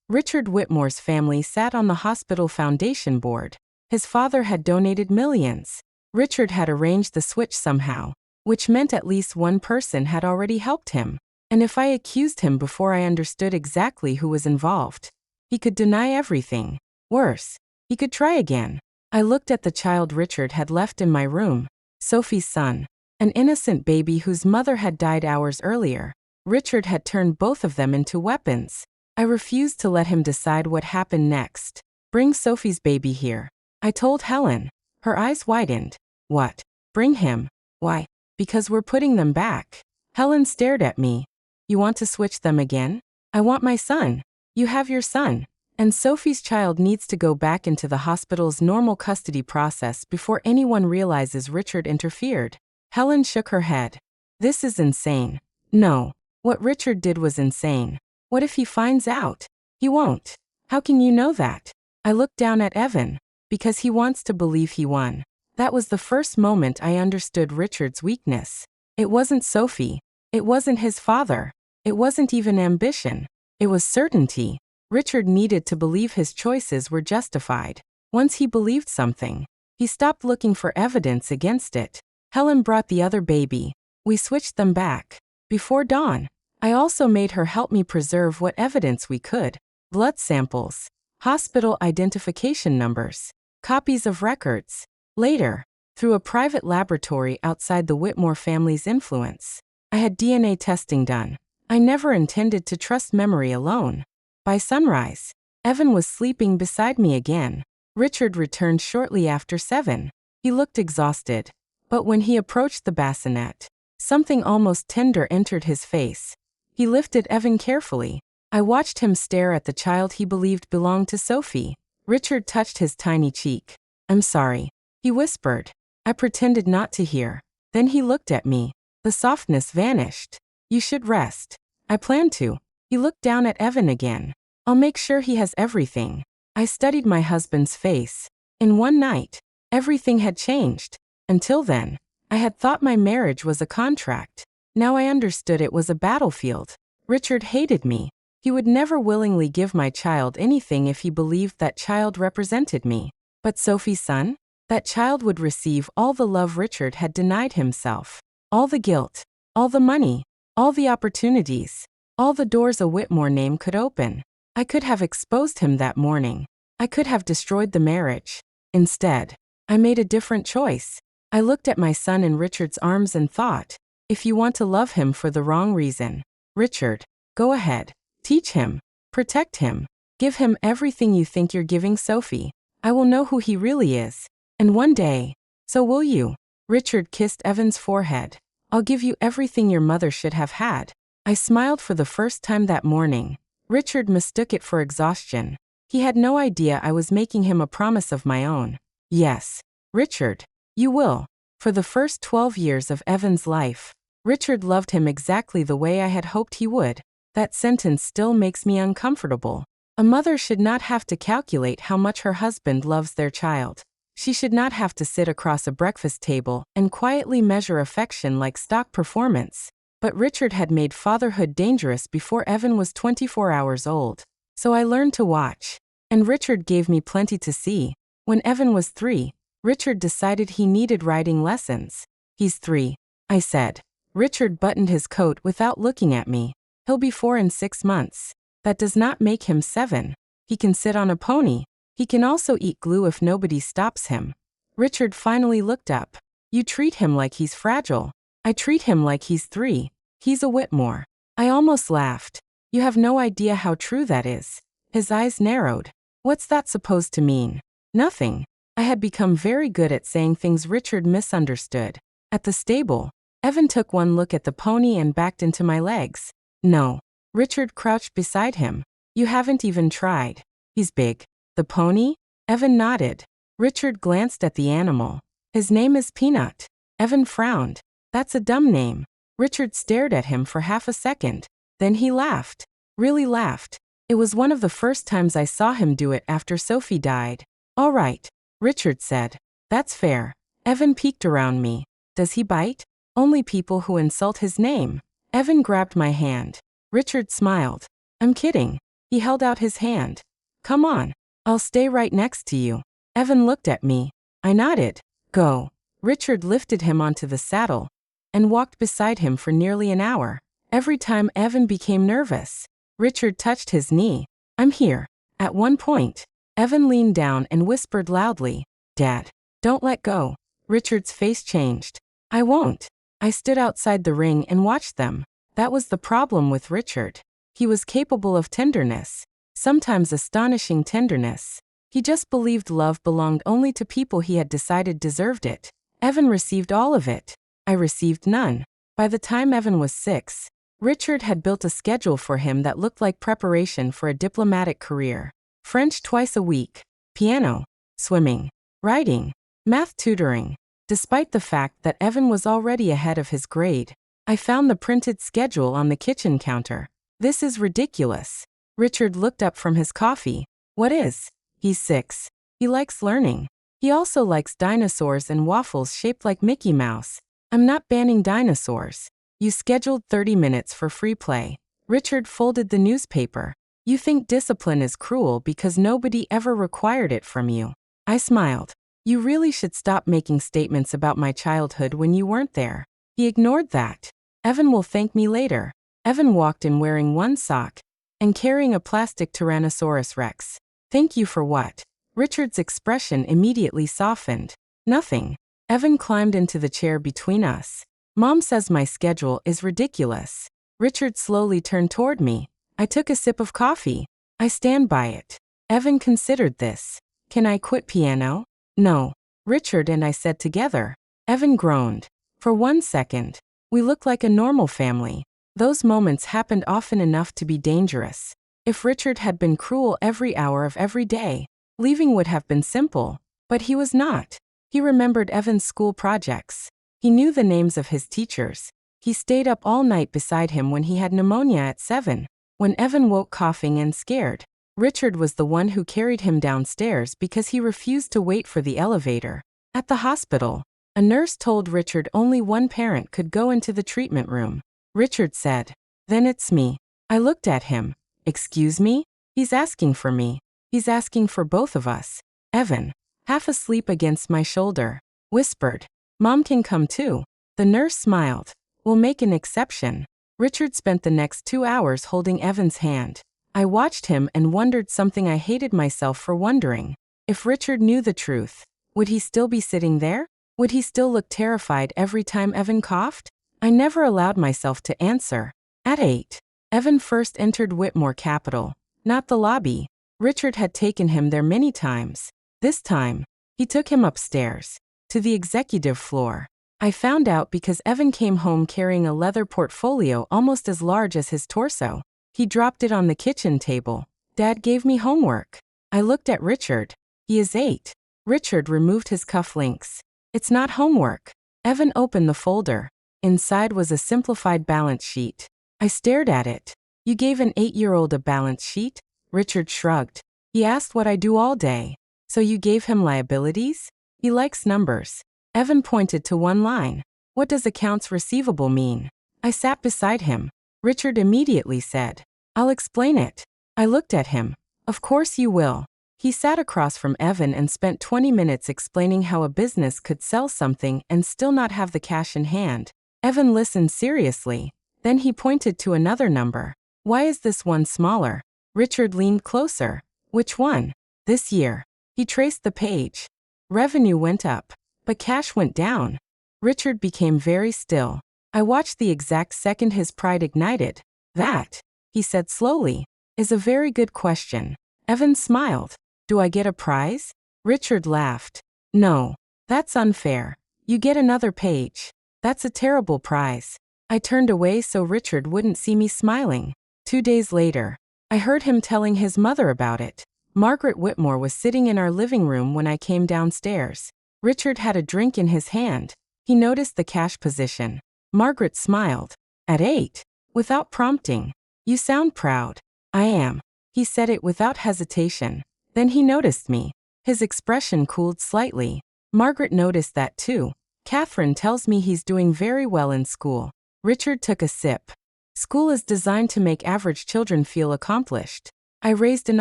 Richard Whitmore's family sat on the hospital foundation board. His father had donated millions. Richard had arranged the switch somehow, which meant at least one person had already helped him. And if I accused him before I understood exactly who was involved, he could deny everything. Worse, he could try again. I looked at the child Richard had left in my room, Sophie's son, an innocent baby whose mother had died hours earlier. Richard had turned both of them into weapons. I refused to let him decide what happened next. Bring Sophie's baby here, I told Helen. Her eyes widened. What? Bring him? Why? Because we're putting them back. Helen stared at me. You want to switch them again? I want my son. You have your son. And Sophie's child needs to go back into the hospital's normal custody process before anyone realizes Richard interfered. Helen shook her head. This is insane. No. What Richard did was insane. What if he finds out? He won't. How can you know that? I looked down at Evan. Because he wants to believe he won. That was the first moment I understood Richard's weakness. It wasn't Sophie. It wasn't his father. It wasn't even ambition. It was certainty. Richard needed to believe his choices were justified. Once he believed something, he stopped looking for evidence against it. Helen brought the other baby. We switched them back. Before dawn, I also made her help me preserve what evidence we could. Blood samples, hospital identification numbers, copies of records. Later, through a private laboratory outside the Whitmore family's influence, I had DNA testing done. I never intended to trust memory alone. By sunrise, Evan was sleeping beside me again. Richard returned shortly after 7. He looked exhausted. But when he approached the bassinet, something almost tender entered his face. He lifted Evan carefully. I watched him stare at the child he believed belonged to Sophie. Richard touched his tiny cheek. I'm sorry, he whispered. I pretended not to hear. Then he looked at me. The softness vanished. You should rest. I plan to. He looked down at Evan again. I'll make sure he has everything. I studied my husband's face. In one night, everything had changed. Until then, I had thought my marriage was a contract. Now I understood it was a battlefield. Richard hated me. He would never willingly give my child anything if he believed that child represented me. But Sophie's son? That child would receive all the love Richard had denied himself. All the guilt. All the money. All the opportunities. All the doors a Whitmore name could open. I could have exposed him that morning. I could have destroyed the marriage. Instead, I made a different choice. I looked at my son in Richard's arms and thought, if you want to love him for the wrong reason, Richard, go ahead. Teach him. Protect him. Give him everything you think you're giving Sophie. I will know who he really is. And one day, so will you. Richard kissed Evan's forehead. I'll give you everything your mother should have had. I smiled for the first time that morning. Richard mistook it for exhaustion. He had no idea I was making him a promise of my own. Yes, Richard, you will. For the first 12 years of Evan's life, Richard loved him exactly the way I had hoped he would. That sentence still makes me uncomfortable. A mother should not have to calculate how much her husband loves their child. She should not have to sit across a breakfast table and quietly measure affection like stock performance. But Richard had made fatherhood dangerous before Evan was 24 hours old. So I learned to watch. And Richard gave me plenty to see. When Evan was 3, Richard decided he needed riding lessons. He's 3, I said. Richard buttoned his coat without looking at me. He'll be 4 in 6 months. That does not make him 7. He can sit on a pony. He can also eat glue if nobody stops him. Richard finally looked up. You treat him like he's fragile. I treat him like he's 3. He's a Whitmore. I almost laughed. You have no idea how true that is. His eyes narrowed. What's that supposed to mean? Nothing. I had become very good at saying things Richard misunderstood. At the stable, Evan took one look at the pony and backed into my legs. No. Richard crouched beside him. You haven't even tried. He's big. The pony? Evan nodded. Richard glanced at the animal. His name is Peanut. Evan frowned. That's a dumb name. Richard stared at him for half a second. Then he laughed. Really laughed. It was one of the first times I saw him do it after Sophie died. All right, Richard said. That's fair. Evan peeked around me. Does he bite? Only people who insult his name. Evan grabbed my hand. Richard smiled. I'm kidding. He held out his hand. Come on. I'll stay right next to you. Evan looked at me. I nodded. Go. Richard lifted him onto the saddle and walked beside him for nearly an hour. Every time Evan became nervous, Richard touched his knee. I'm here. At one point, Evan leaned down and whispered loudly, Dad, don't let go. Richard's face changed. I won't. I stood outside the ring and watched them. That was the problem with Richard. He was capable of tenderness, sometimes astonishing tenderness. He just believed love belonged only to people he had decided deserved it. Evan received all of it. I received none. By the time Evan was 6, Richard had built a schedule for him that looked like preparation for a diplomatic career. French twice a week, piano, swimming, writing, math tutoring. Despite the fact that Evan was already ahead of his grade, I found the printed schedule on the kitchen counter. This is ridiculous. Richard looked up from his coffee. What is? He's 6. He likes learning. He also likes dinosaurs and waffles shaped like Mickey Mouse. I'm not banning dinosaurs. You scheduled 30 minutes for free play. Richard folded the newspaper. You think discipline is cruel because nobody ever required it from you. I smiled. You really should stop making statements about my childhood when you weren't there. He ignored that. Evan will thank me later. Evan walked in wearing one sock and carrying a plastic Tyrannosaurus Rex. Thank you for what? Richard's expression immediately softened. Nothing. Evan climbed into the chair between us. Mom says my schedule is ridiculous. Richard slowly turned toward me. I took a sip of coffee. I stand by it. Evan considered this. Can I quit piano? No. Richard and I said together. Evan groaned. For 1 second. We looked like a normal family. Those moments happened often enough to be dangerous. If Richard had been cruel every hour of every day, leaving would have been simple. But he was not. He remembered Evan's school projects. He knew the names of his teachers. He stayed up all night beside him when he had pneumonia at 7. When Evan woke coughing and scared, Richard was the one who carried him downstairs because he refused to wait for the elevator. At the hospital, a nurse told Richard only one parent could go into the treatment room. Richard said, "Then it's me." I looked at him. Excuse me? He's asking for me. He's asking for both of us. Evan, half asleep against my shoulder, whispered, "Mom can come too." The nurse smiled. "We'll make an exception." Richard spent the next 2 hours holding Evan's hand. I watched him and wondered something I hated myself for wondering. If Richard knew the truth, would he still be sitting there? Would he still look terrified every time Evan coughed? I never allowed myself to answer. At 8, Evan first entered Whitmore Capital, not the lobby. Richard had taken him there many times. This time, he took him upstairs, to the executive floor. I found out because Evan came home carrying a leather portfolio almost as large as his torso. He dropped it on the kitchen table. "Dad gave me homework." I looked at Richard. "He is 8. Richard removed his cufflinks. "It's not homework." Evan opened the folder. Inside was a simplified balance sheet. I stared at it. "You gave an 8-year-old a balance sheet?" Richard shrugged. "He asked what I do all day." "So you gave him liabilities?" "He likes numbers." Evan pointed to one line. "What does accounts receivable mean?" I sat beside him. Richard immediately said, "I'll explain it." I looked at him. "Of course you will." He sat across from Evan and spent 20 minutes explaining how a business could sell something and still not have the cash in hand. Evan listened seriously. Then he pointed to another number. "Why is this one smaller?" Richard leaned closer. "Which one?" "This year." He traced the page. Revenue went up, but cash went down. Richard became very still. I watched the exact second his pride ignited. "That," he said slowly, "is a very good question." Evan smiled. "Do I get a prize?" Richard laughed. No. That's unfair. You get another page. That's a terrible prize. I turned away so Richard wouldn't see me smiling. 2 days later, I heard him telling his mother about it. Margaret Whitmore was sitting in our living room when I came downstairs. Richard had a drink in his hand. He noticed the cash position. Margaret smiled. At 8? Without prompting. You sound proud. I am. He said it without hesitation. Then he noticed me. His expression cooled slightly. Margaret noticed that too. Catherine tells me he's doing very well in school. Richard took a sip. School is designed to make average children feel accomplished. I raised an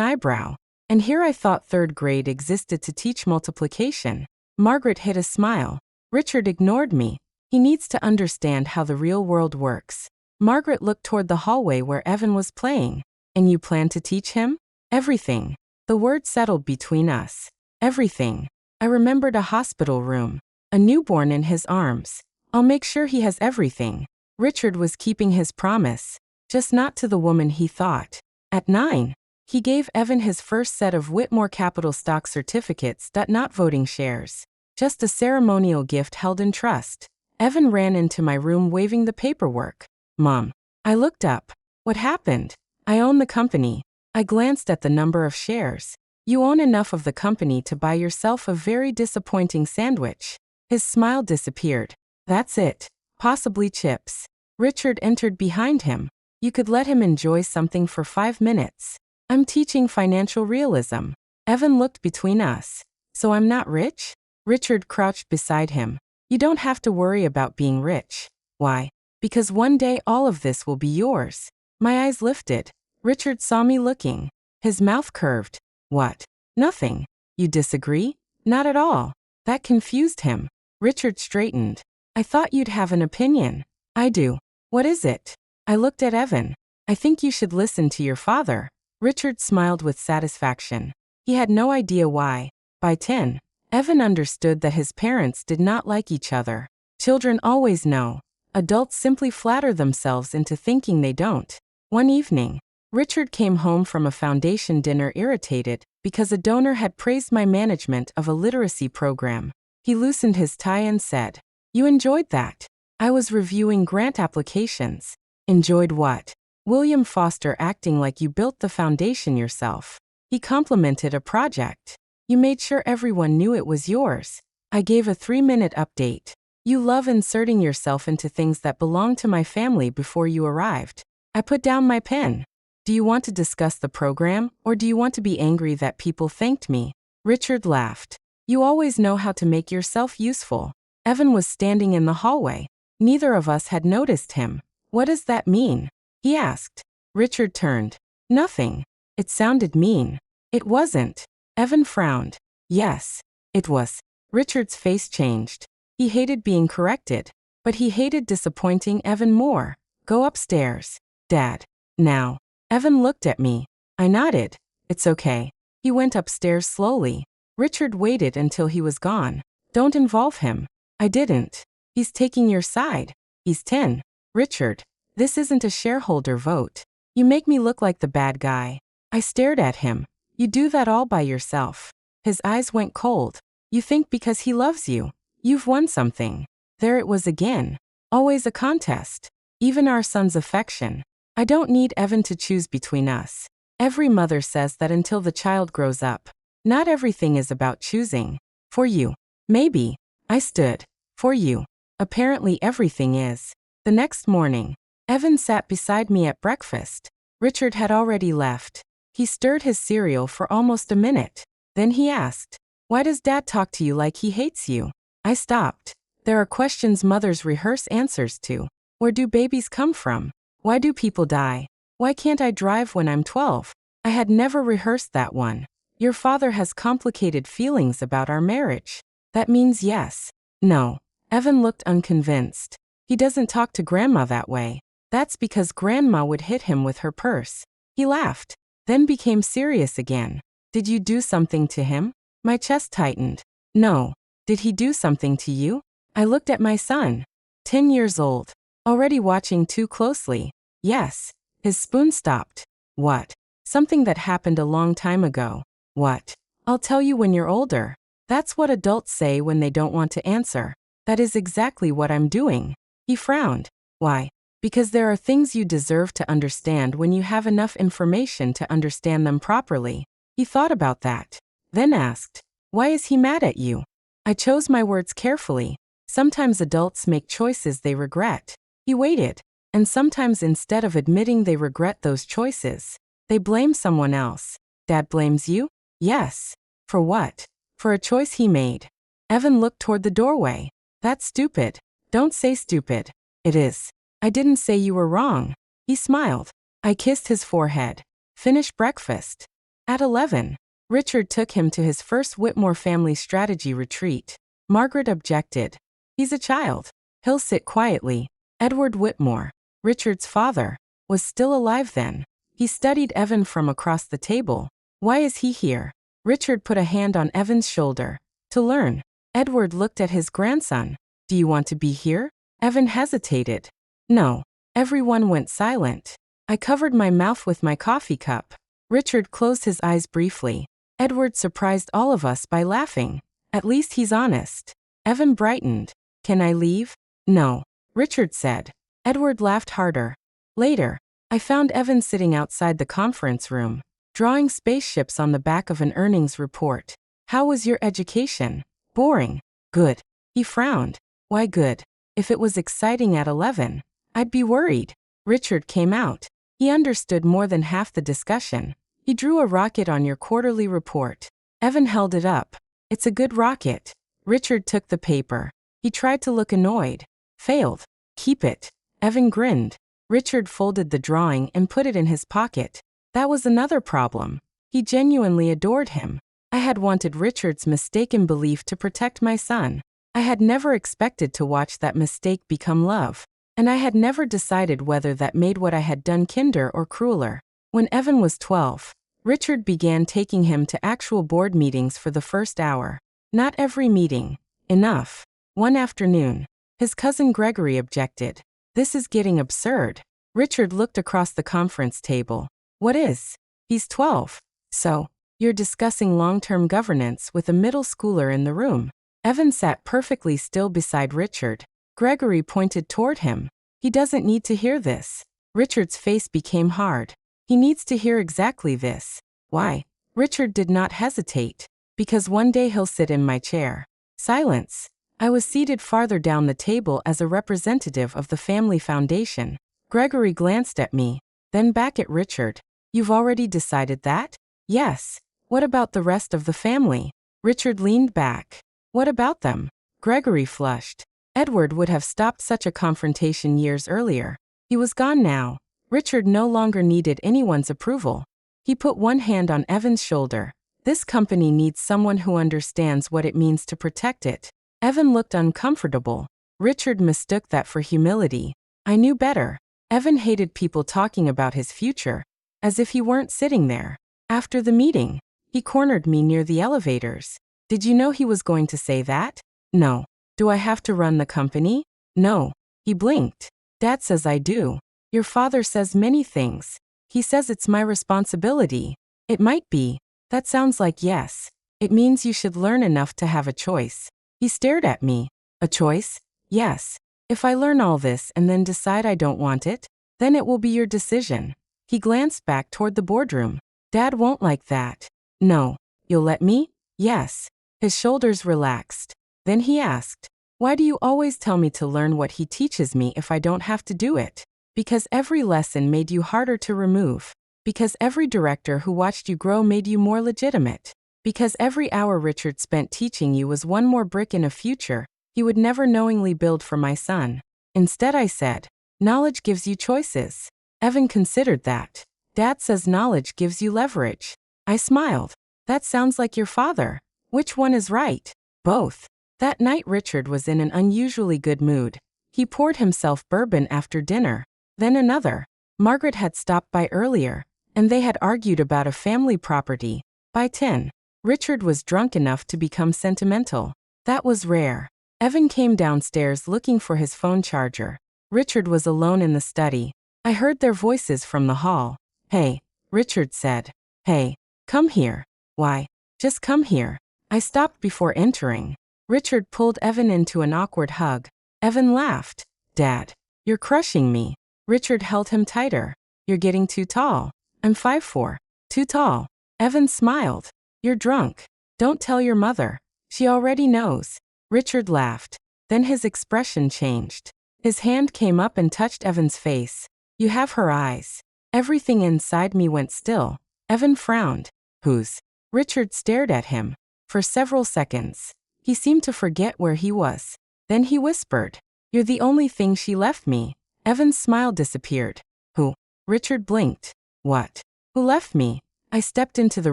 eyebrow. And here I thought 3rd grade existed to teach multiplication. Margaret hid a smile. Richard ignored me. He needs to understand how the real world works. Margaret looked toward the hallway where Evan was playing. And you plan to teach him? Everything. The word settled between us. Everything. I remembered a hospital room. A newborn in his arms. I'll make sure he has everything. Richard was keeping his promise. Just not to the woman he thought. At 9, he gave Evan his first set of Whitmore Capital stock certificates, not voting shares. Just a ceremonial gift held in trust. Evan ran into my room waving the paperwork. Mom. I looked up. What happened? I own the company. I glanced at the number of shares. You own enough of the company to buy yourself a very disappointing sandwich. His smile disappeared. That's it. Possibly chips. Richard entered behind him. You could let him enjoy something for 5 minutes. I'm teaching financial realism. Evan looked between us. So I'm not rich? Richard crouched beside him. You don't have to worry about being rich. Why? Because one day all of this will be yours. My eyes lifted. Richard saw me looking. His mouth curved. What? Nothing. You disagree? Not at all. That confused him. Richard straightened. I thought you'd have an opinion. I do. What is it? I looked at Evan. I think you should listen to your father. Richard smiled with satisfaction. He had no idea why. By 10, Evan understood that his parents did not like each other. Children always know. Adults simply flatter themselves into thinking they don't. One evening, Richard came home from a foundation dinner irritated because a donor had praised my management of a literacy program. He loosened his tie and said, "You enjoyed that." I was reviewing grant applications. Enjoyed what? William Foster, acting like you built the foundation yourself. He complimented a project. You made sure everyone knew it was yours. I gave a 3-minute update. You love inserting yourself into things that belong to my family before you arrived. I put down my pen. Do you want to discuss the program, or do you want to be angry that people thanked me? Richard laughed. You always know how to make yourself useful. Evan was standing in the hallway. Neither of us had noticed him. What does that mean? He asked. Richard turned. Nothing. It sounded mean. It wasn't. Evan frowned. Yes, it was. Richard's face changed. He hated being corrected, but he hated disappointing Evan more. Go upstairs, Dad. Now. Evan looked at me. I nodded. It's okay. He went upstairs slowly. Richard waited until he was gone. Don't involve him. I didn't. He's taking your side. He's 10. Richard, this isn't a shareholder vote. You make me look like the bad guy. I stared at him. You do that all by yourself. His eyes went cold. You think because he loves you, you've won something. There it was again. Always a contest. Even our son's affection. I don't need Evan to choose between us. Every mother says that until the child grows up. Not everything is about choosing. For you. Maybe. I stood. For you. Apparently everything is. The next morning, Evan sat beside me at breakfast. Richard had already left. He stirred his cereal for almost a minute. Then he asked, "Why does Dad talk to you like he hates you?" I stopped. There are questions mothers rehearse answers to. Where do babies come from? Why do people die? Why can't I drive when I'm 12? I had never rehearsed that one. Your father has complicated feelings about our marriage. That means yes. No. Evan looked unconvinced. He doesn't talk to Grandma that way. That's because Grandma would hit him with her purse. He laughed, then became serious again. Did you do something to him? My chest tightened. No. Did he do something to you? I looked at my son. 10 years old. Already watching too closely. Yes. His spoon stopped. What? Something that happened a long time ago. What? I'll tell you when you're older. That's what adults say when they don't want to answer. That is exactly what I'm doing. He frowned. Why? Because there are things you deserve to understand when you have enough information to understand them properly. He thought about that, then asked, why is he mad at you? I chose my words carefully. Sometimes adults make choices they regret. He waited. And sometimes instead of admitting they regret those choices, they blame someone else. Dad blames you? Yes. For what? For a choice he made. Evan looked toward the doorway. That's stupid. Don't say stupid. It is. I didn't say you were wrong. He smiled. I kissed his forehead. Finish breakfast. At 11, Richard took him to his first Whitmore family strategy retreat. Margaret objected. He's a child. He'll sit quietly. Edward Whitmore, Richard's father, was still alive then. He studied Evan from across the table. Why is he here? Richard put a hand on Evan's shoulder. To learn. Edward looked at his grandson. Do you want to be here? Evan hesitated. No. Everyone went silent. I covered my mouth with my coffee cup. Richard closed his eyes briefly. Edward surprised all of us by laughing. At least he's honest. Evan brightened. Can I leave? No. Richard said. Edward laughed harder. Later, I found Evan sitting outside the conference room, drawing spaceships on the back of an earnings report. How was your education? Boring. Good. He frowned. Why good? If it was exciting at 11, I'd be worried. Richard came out. He understood more than half the discussion. He drew a rocket on your quarterly report. Evan held it up. It's a good rocket. Richard took the paper. He tried to look annoyed. Failed. Keep it. Evan grinned. Richard folded the drawing and put it in his pocket. That was another problem. He genuinely adored him. I had wanted Richard's mistaken belief to protect my son. I had never expected to watch that mistake become love. And I had never decided whether that made what I had done kinder or crueler. When Evan was 12, Richard began taking him to actual board meetings for the first hour. Not every meeting. Enough. One afternoon, his cousin Gregory objected. This is getting absurd. Richard looked across the conference table. What is? He's 12. So, you're discussing long-term governance with a middle schooler in the room. Evan sat perfectly still beside Richard. Gregory pointed toward him. He doesn't need to hear this. Richard's face became hard. He needs to hear exactly this. Why? Richard did not hesitate. Because one day he'll sit in my chair. Silence. I was seated farther down the table as a representative of the family foundation. Gregory glanced at me, then back at Richard. You've already decided that? Yes. What about the rest of the family? Richard leaned back. What about them? Gregory flushed. Edward would have stopped such a confrontation years earlier. He was gone now. Richard no longer needed anyone's approval. He put one hand on Evan's shoulder. This company needs someone who understands what it means to protect it. Evan looked uncomfortable. Richard mistook that for humility. I knew better. Evan hated people talking about his future, as if he weren't sitting there. After the meeting, he cornered me near the elevators. Did you know he was going to say that? No. Do I have to run the company? No. He blinked. Dad says I do. Your father says many things. He says it's my responsibility. It might be. That sounds like yes. It means you should learn enough to have a choice. He stared at me. A choice? Yes. If I learn all this and then decide I don't want it, then it will be your decision. He glanced back toward the boardroom. Dad won't like that. No. You'll let me? Yes. His shoulders relaxed. Then he asked, why do you always tell me to learn what he teaches me if I don't have to do it? Because every lesson made you harder to remove. Because every director who watched you grow made you more legitimate. Because every hour Richard spent teaching you was one more brick in a future he would never knowingly build for my son. Instead I said, knowledge gives you choices. Evan considered that. Dad says knowledge gives you leverage. I smiled. That sounds like your father. Which one is right? Both. That night Richard was in an unusually good mood. He poured himself bourbon after dinner. Then another. Margaret had stopped by earlier, and they had argued about a family property. By 10, Richard was drunk enough to become sentimental. That was rare. Evan came downstairs looking for his phone charger. Richard was alone in the study. I heard their voices from the hall. Hey, Richard said. Hey, come here. Why? Just come here. I stopped before entering. Richard pulled Evan into an awkward hug. Evan laughed. Dad, you're crushing me. Richard held him tighter. You're getting too tall. I'm 5'4". Too tall. Evan smiled. You're drunk. Don't tell your mother. She already knows. Richard laughed. Then his expression changed. His hand came up and touched Evan's face. You have her eyes. Everything inside me went still. Evan frowned. Whose? Richard stared at him. For several seconds. He seemed to forget where he was. Then he whispered. You're the only thing she left me. Evan's smile disappeared. Who? Richard blinked. What? Who left me? I stepped into the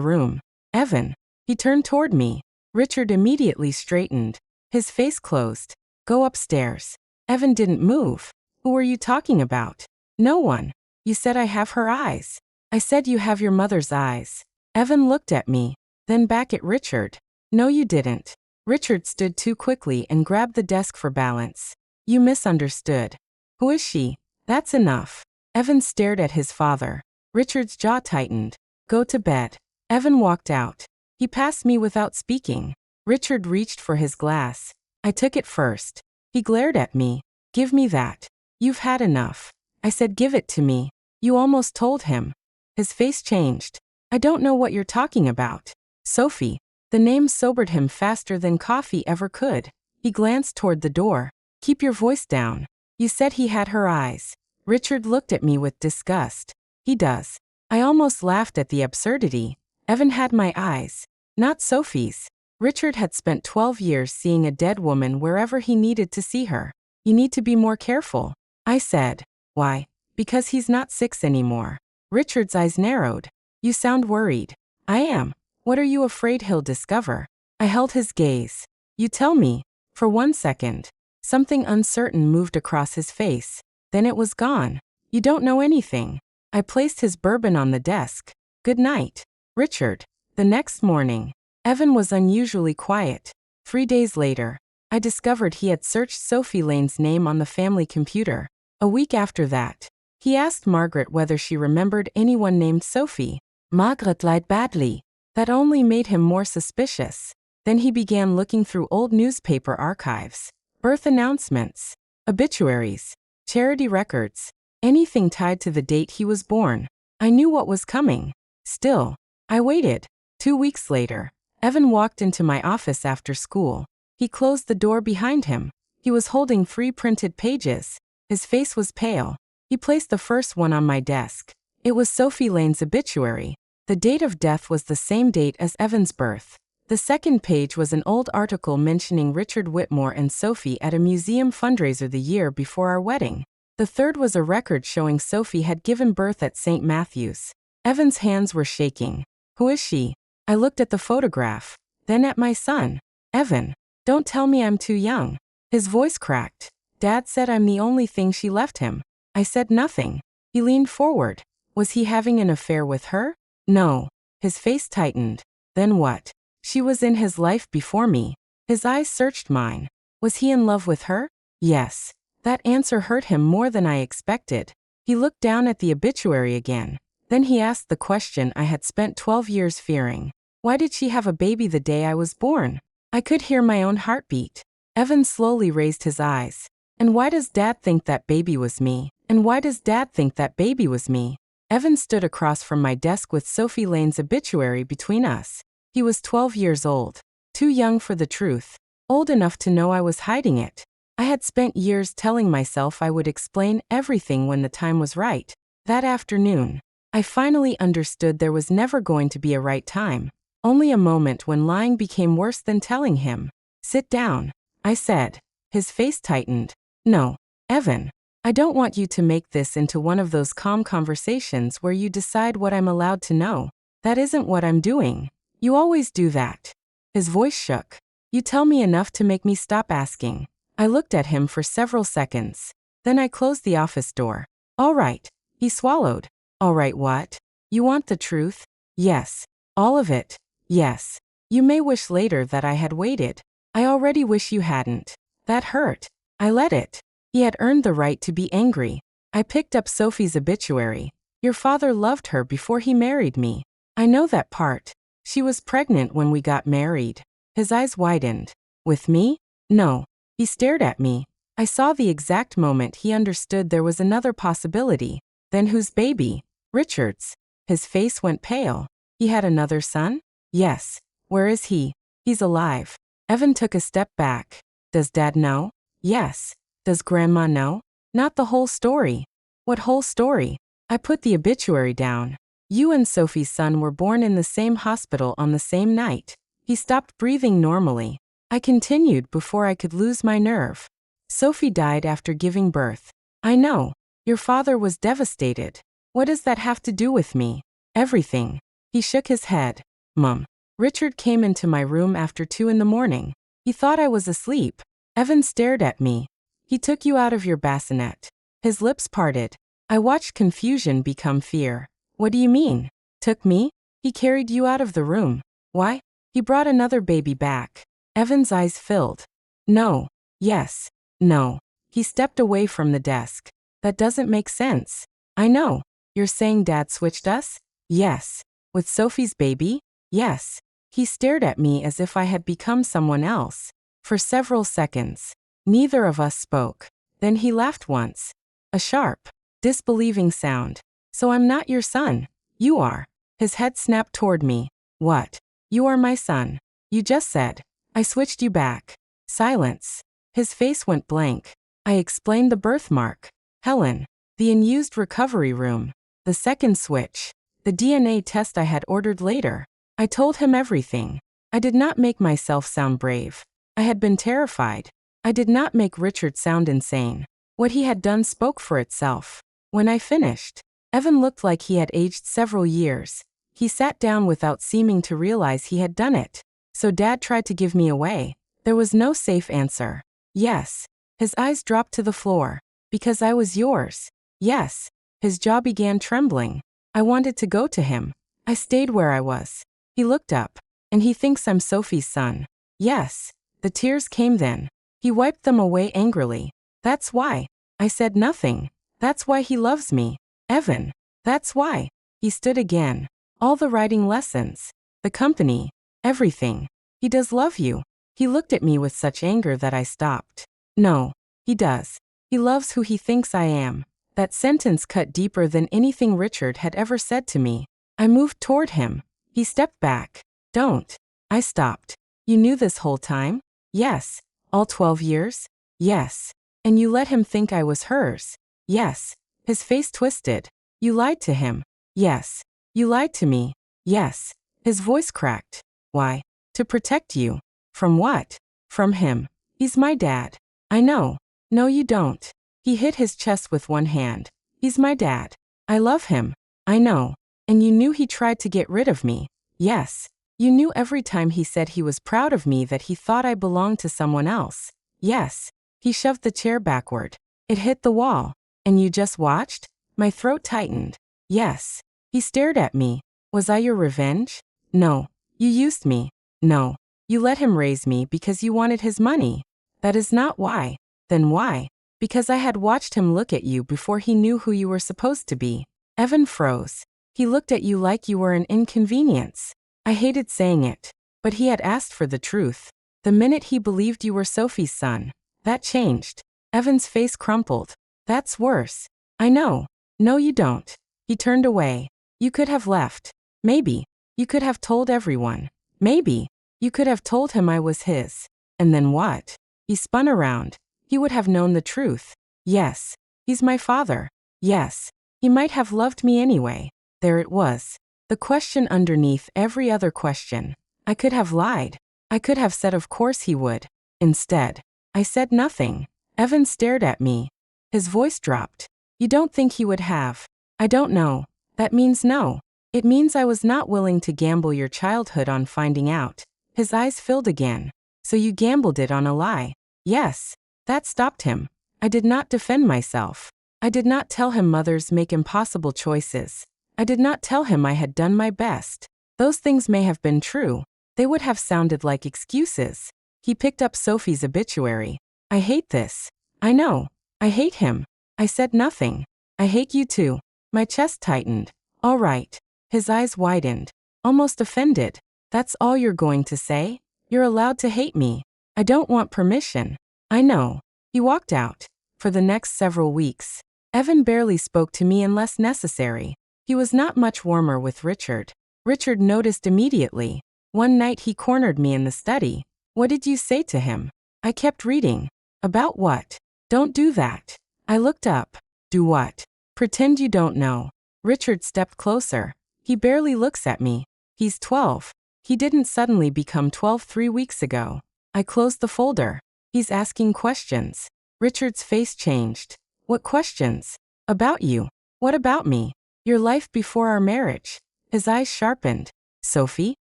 room. Evan. He turned toward me. Richard immediately straightened. His face closed. Go upstairs. Evan didn't move. Who were you talking about? No one. You said I have her eyes. I said you have your mother's eyes. Evan looked at me, then back at Richard. No, you didn't. Richard stood too quickly and grabbed the desk for balance. You misunderstood. Who is she? That's enough. Evan stared at his father. Richard's jaw tightened. Go to bed. Evan walked out. He passed me without speaking. Richard reached for his glass. I took it first. He glared at me. Give me that. You've had enough. I said give it to me. You almost told him. His face changed. I don't know what you're talking about. Sophie. The name sobered him faster than coffee ever could. He glanced toward the door. Keep your voice down. You said he had her eyes. Richard looked at me with disgust. He does. I almost laughed at the absurdity. Evan had my eyes, not Sophie's. Richard had spent 12 years seeing a dead woman wherever he needed to see her. You need to be more careful. I said. Why? Because he's not 6 anymore. Richard's eyes narrowed. You sound worried. I am. What are you afraid he'll discover? I held his gaze. You tell me. For 1 second. Something uncertain moved across his face. Then it was gone. You don't know anything. I placed his bourbon on the desk. Good night, Richard. The next morning, Evan was unusually quiet. 3 days later, I discovered he had searched Sophie Lane's name on the family computer. A week after that, he asked Margaret whether she remembered anyone named Sophie. Margaret lied badly. That only made him more suspicious. Then he began looking through old newspaper archives, birth announcements, obituaries, charity records, anything tied to the date he was born. I knew what was coming. Still, I waited. 2 weeks later, Evan walked into my office after school. He closed the door behind him. He was holding 3 printed pages. His face was pale. He placed the first one on my desk. It was Sophie Lane's obituary. The date of death was the same date as Evan's birth. The second page was an old article mentioning Richard Whitmore and Sophie at a museum fundraiser the year before our wedding. The third was a record showing Sophie had given birth at St. Matthew's. Evan's hands were shaking. Who is she? I looked at the photograph, then at my son. Evan, don't tell me I'm too young. His voice cracked. Dad said I'm the only thing she left him. I said nothing. He leaned forward. Was he having an affair with her? No. His face tightened. Then what? She was in his life before me. His eyes searched mine. Was he in love with her? Yes. That answer hurt him more than I expected. He looked down at the obituary again. Then he asked the question I had spent 12 years fearing. Why did she have a baby the day I was born? I could hear my own heartbeat. Evan slowly raised his eyes. And why does Dad think that baby was me? And why does Dad think that baby was me? Evan stood across from my desk with Sophie Lane's obituary between us. He was 12 years old. Too young for the truth. Old enough to know I was hiding it. I had spent years telling myself I would explain everything when the time was right. That afternoon, I finally understood there was never going to be a right time. Only a moment when lying became worse than telling him. Sit down, I said. His face tightened. No, Evan. I don't want you to make this into one of those calm conversations where you decide what I'm allowed to know. That isn't what I'm doing. You always do that. His voice shook. You tell me enough to make me stop asking. I looked at him for several seconds. Then I closed the office door. All right. He swallowed. All right, what? You want the truth? Yes. All of it? Yes. You may wish later that I had waited. I already wish you hadn't. That hurt. I let it. He had earned the right to be angry. I picked up Sophie's obituary. Your father loved her before he married me. I know that part. She was pregnant when we got married. His eyes widened. With me? No. He stared at me. I saw the exact moment he understood there was another possibility. Then whose baby? Richard's. His face went pale. He had another son? Yes. Where is he? He's alive. Evan took a step back. Does Dad know? Yes. Does Grandma know? Not the whole story. What whole story? I put the obituary down. You and Sophie's son were born in the same hospital on the same night. He stopped breathing normally. I continued before I could lose my nerve. Sophie died after giving birth. I know. Your father was devastated. What does that have to do with me? Everything. He shook his head. Mum. Richard came into my room after 2 in the morning. He thought I was asleep. Evan stared at me. He took you out of your bassinet. His lips parted. I watched confusion become fear. What do you mean? Took me? He carried you out of the room. Why? He brought another baby back. Evan's eyes filled. No. Yes. No. He stepped away from the desk. That doesn't make sense. I know. You're saying Dad switched us? Yes. With Sophie's baby? Yes. He stared at me as if I had become someone else. For several seconds, neither of us spoke. Then he laughed once. A sharp, disbelieving sound. So I'm not your son. You are. His head snapped toward me. What? You are my son. You just said. I switched you back. Silence. His face went blank. I explained the birthmark. Helen. The unused recovery room. The second switch. The DNA test I had ordered later. I told him everything. I did not make myself sound brave. I had been terrified. I did not make Richard sound insane. What he had done spoke for itself. When I finished, Evan looked like he had aged several years. He sat down without seeming to realize he had done it. So Dad tried to give me away. There was no safe answer. Yes. His eyes dropped to the floor. Because I was yours. Yes. His jaw began trembling. I wanted to go to him. I stayed where I was. He looked up. And he thinks I'm Sophie's son. Yes. The tears came then. He wiped them away angrily. That's why. I said nothing. That's why he loves me. Evan. That's why. He stood again. All the writing lessons. The company. Everything. He does love you. He looked at me with such anger that I stopped. No. He does. He loves who he thinks I am. That sentence cut deeper than anything Richard had ever said to me. I moved toward him. He stepped back. Don't. I stopped. You knew this whole time? Yes. All 12 years? Yes. And you let him think I was hers? Yes. His face twisted. You lied to him? Yes. You lied to me? Yes. His voice cracked. Why? To protect you. From what? From him. He's my dad. I know. No, you don't. He hit his chest with one hand. He's my dad. I love him. I know. And you knew he tried to get rid of me. Yes. You knew every time he said he was proud of me that he thought I belonged to someone else. Yes. He shoved the chair backward. It hit the wall. And you just watched? My throat tightened. Yes. He stared at me. Was I your revenge? No. You used me. No. You let him raise me because you wanted his money. That is not why. Then why? Because I had watched him look at you before he knew who you were supposed to be. Evan froze. He looked at you like you were an inconvenience. I hated saying it. But he had asked for the truth. The minute he believed you were Sophie's son, that changed. Evan's face crumpled. That's worse. I know. No, you don't. He turned away. You could have left. Maybe. You could have told everyone. Maybe. You could have told him I was his. And then what? He spun around. He would have known the truth. Yes. He's my father. Yes. He might have loved me anyway. There it was. The question underneath every other question. I could have lied. I could have said of course he would. Instead, I said nothing. Evan stared at me. His voice dropped. You don't think he would have? I don't know. That means no. It means I was not willing to gamble your childhood on finding out. His eyes filled again. So you gambled it on a lie? Yes. That stopped him. I did not defend myself. I did not tell him mothers make impossible choices. I did not tell him I had done my best. Those things may have been true. They would have sounded like excuses. He picked up Sophie's obituary. I hate this. I know. I hate him. I said nothing. I hate you too. My chest tightened. All right. His eyes widened. Almost offended. That's all you're going to say? You're allowed to hate me. I don't want permission. I know. He walked out. For the next several weeks, Evan barely spoke to me unless necessary. He was not much warmer with Richard. Richard noticed immediately. One night he cornered me in the study. What did you say to him? I kept reading. About what? Don't do that. I looked up. Do what? Pretend you don't know. Richard stepped closer. He barely looks at me. He's 12. He didn't suddenly become 12 3 weeks ago. I closed the folder. He's asking questions. Richard's face changed. What questions? About you. What about me? Your life before our marriage. His eyes sharpened. Sophie?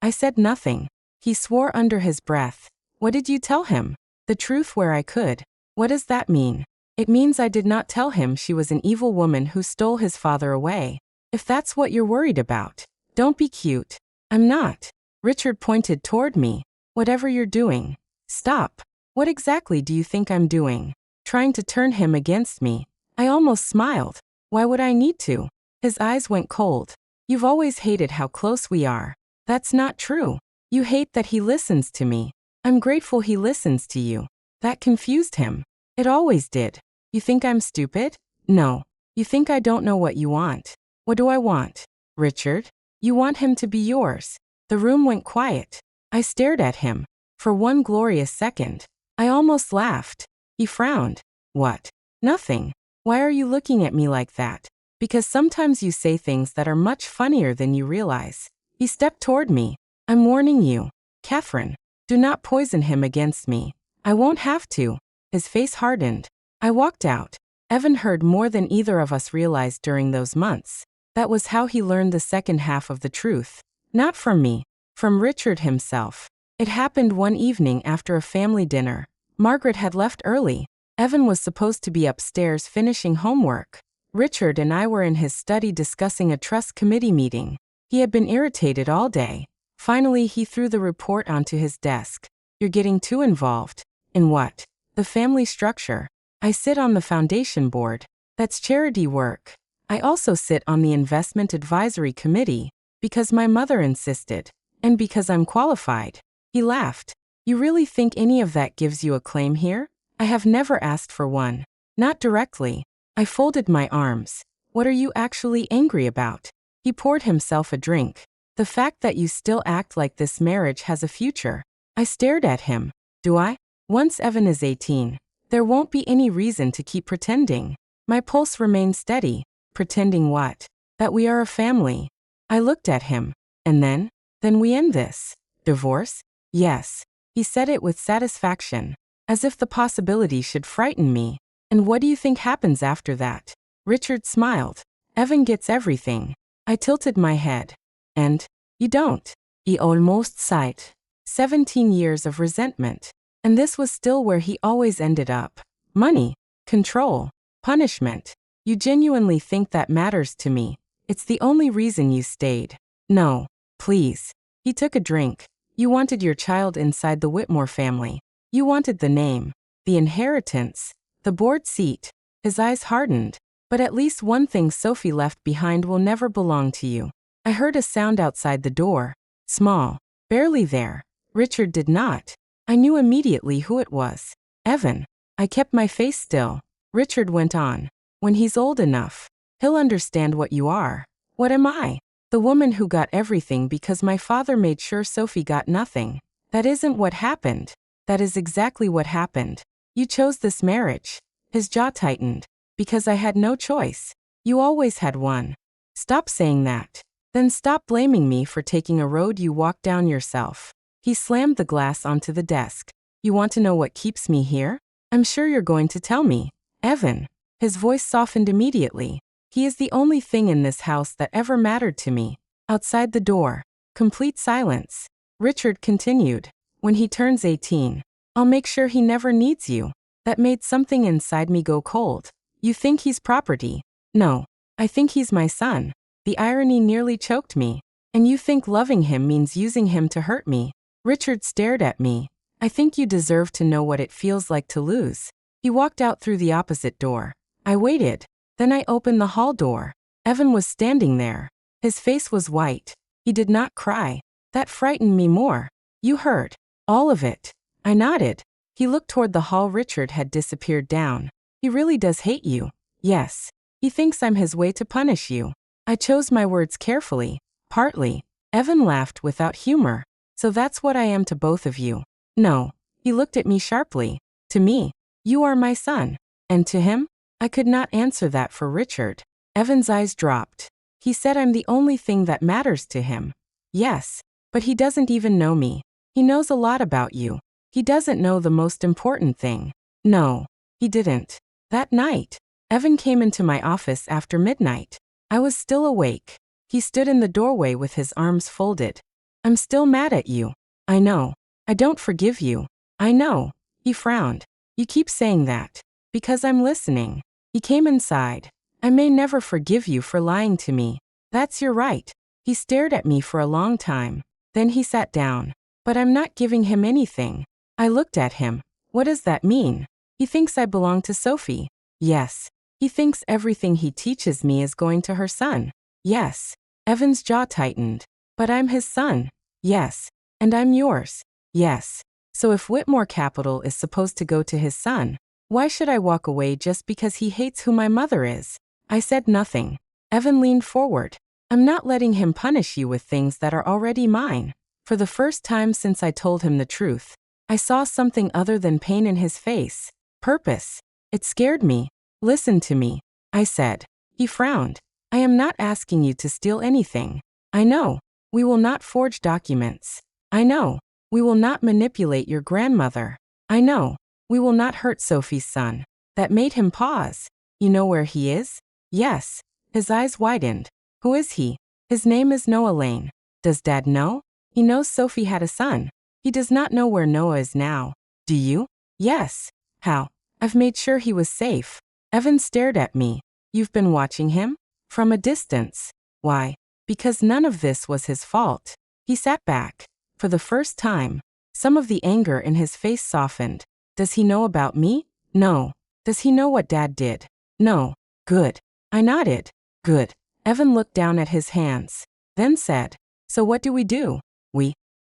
I said nothing. He swore under his breath. What did you tell him? The truth where I could. What does that mean? It means I did not tell him she was an evil woman who stole his father away. If that's what you're worried about, don't be cute. I'm not. Richard pointed toward me. Whatever you're doing, stop. What exactly do you think I'm doing? Trying to turn him against me. I almost smiled. Why would I need to? His eyes went cold. You've always hated how close we are. That's not true. You hate that he listens to me. I'm grateful he listens to you. That confused him. It always did. You think I'm stupid? No. You think I don't know what you want. What do I want? Richard? You want him to be yours. The room went quiet. I stared at him. For one glorious second. I almost laughed. He frowned. What? Nothing. Why are you looking at me like that? Because sometimes you say things that are much funnier than you realize. He stepped toward me. I'm warning you. Catherine, do not poison him against me. I won't have to. His face hardened. I walked out. Evan heard more than either of us realized during those months. That was how he learned the second half of the truth. Not from me. From Richard himself. It happened one evening after a family dinner. Margaret had left early. Evan was supposed to be upstairs finishing homework. Richard and I were in his study discussing a trust committee meeting. He had been irritated all day. Finally, he threw the report onto his desk. You're getting too involved. In what? The family structure. I sit on the foundation board. That's charity work. I also sit on the investment advisory committee, because my mother insisted, and because I'm qualified. He laughed. You really think any of that gives you a claim here? I have never asked for one. Not directly. I folded my arms. What are you actually angry about? He poured himself a drink. The fact that you still act like this marriage has a future. I stared at him. Do I? Once Evan is 18, there won't be any reason to keep pretending. My pulse remained steady. Pretending what? That we are a family. I looked at him. And then? Then we end this. Divorce? Yes. He said it with satisfaction, as if the possibility should frighten me. And what do you think happens after that? Richard smiled. Evan gets everything. I tilted my head. And? You don't. He almost sighed. 17 years of resentment. And this was still where he always ended up. Money. Control. Punishment. You genuinely think that matters to me. It's the only reason you stayed. No. Please. He took a drink. You wanted your child inside the Whitmore family. You wanted the name. The inheritance. The board seat. His eyes hardened. But at least one thing Sophie left behind will never belong to you. I heard a sound outside the door. Small. Barely there. Richard did not. I knew immediately who it was. Evan. I kept my face still. Richard went on. When he's old enough, he'll understand what you are. What am I? The woman who got everything because my father made sure Sophie got nothing. That isn't what happened. That is exactly what happened. You chose this marriage. His jaw tightened. Because I had no choice. You always had one. Stop saying that. Then stop blaming me for taking a road you walked down yourself. He slammed the glass onto the desk. You want to know what keeps me here? I'm sure you're going to tell me. Evan. His voice softened immediately. He is the only thing in this house that ever mattered to me. Outside the door. Complete silence. Richard continued. When he turns 18, I'll make sure he never needs you. That made something inside me go cold. You think he's property? No. I think he's my son. The irony nearly choked me. And you think loving him means using him to hurt me. Richard stared at me. I think you deserve to know what it feels like to lose. He walked out through the opposite door. I waited. Then I opened the hall door. Evan was standing there. His face was white. He did not cry. That frightened me more. You heard. All of it. I nodded. He looked toward the hall Richard had disappeared down. He really does hate you. Yes. He thinks I'm his way to punish you. I chose my words carefully. Partly. Evan laughed without humor. So that's what I am to both of you. No. He looked at me sharply. To me, you are my son. And to him? I could not answer that for Richard. Evan's eyes dropped. He said I'm the only thing that matters to him. Yes. But he doesn't even know me. He knows a lot about you. He doesn't know the most important thing. No. He didn't. That night, Evan came into my office after midnight. I was still awake. He stood in the doorway with his arms folded. I'm still mad at you. I know. I don't forgive you. I know. He frowned. You keep saying that. Because I'm listening. He came inside. I may never forgive you for lying to me. That's your right. He stared at me for a long time. Then he sat down. But I'm not giving him anything. I looked at him. What does that mean? He thinks I belong to Sophie. Yes. He thinks everything he teaches me is going to her son. Yes. Evan's jaw tightened. But I'm his son. Yes. And I'm yours. Yes. So if Whitmore Capital is supposed to go to his son, why should I walk away just because he hates who my mother is? I said nothing. Evan leaned forward. I'm not letting him punish you with things that are already mine. For the first time since I told him the truth, I saw something other than pain in his face. Purpose. It scared me. Listen to me, I said. He frowned. I am not asking you to steal anything. I know. We will not forge documents. I know. We will not manipulate your grandmother. I know. We will not hurt Sophie's son. That made him pause. You know where he is? Yes. His eyes widened. Who is he? His name is Noah Lane. Does Dad know? He knows Sophie had a son. He does not know where Noah is now. Do you? Yes. How? I've made sure he was safe. Evan stared at me. You've been watching him? From a distance. Why? Because none of this was his fault. He sat back. For the first time, some of the anger in his face softened. Does he know about me? No. Does he know what Dad did? No. Good. I nodded. Good. Evan looked down at his hands. Then said, so what do we do?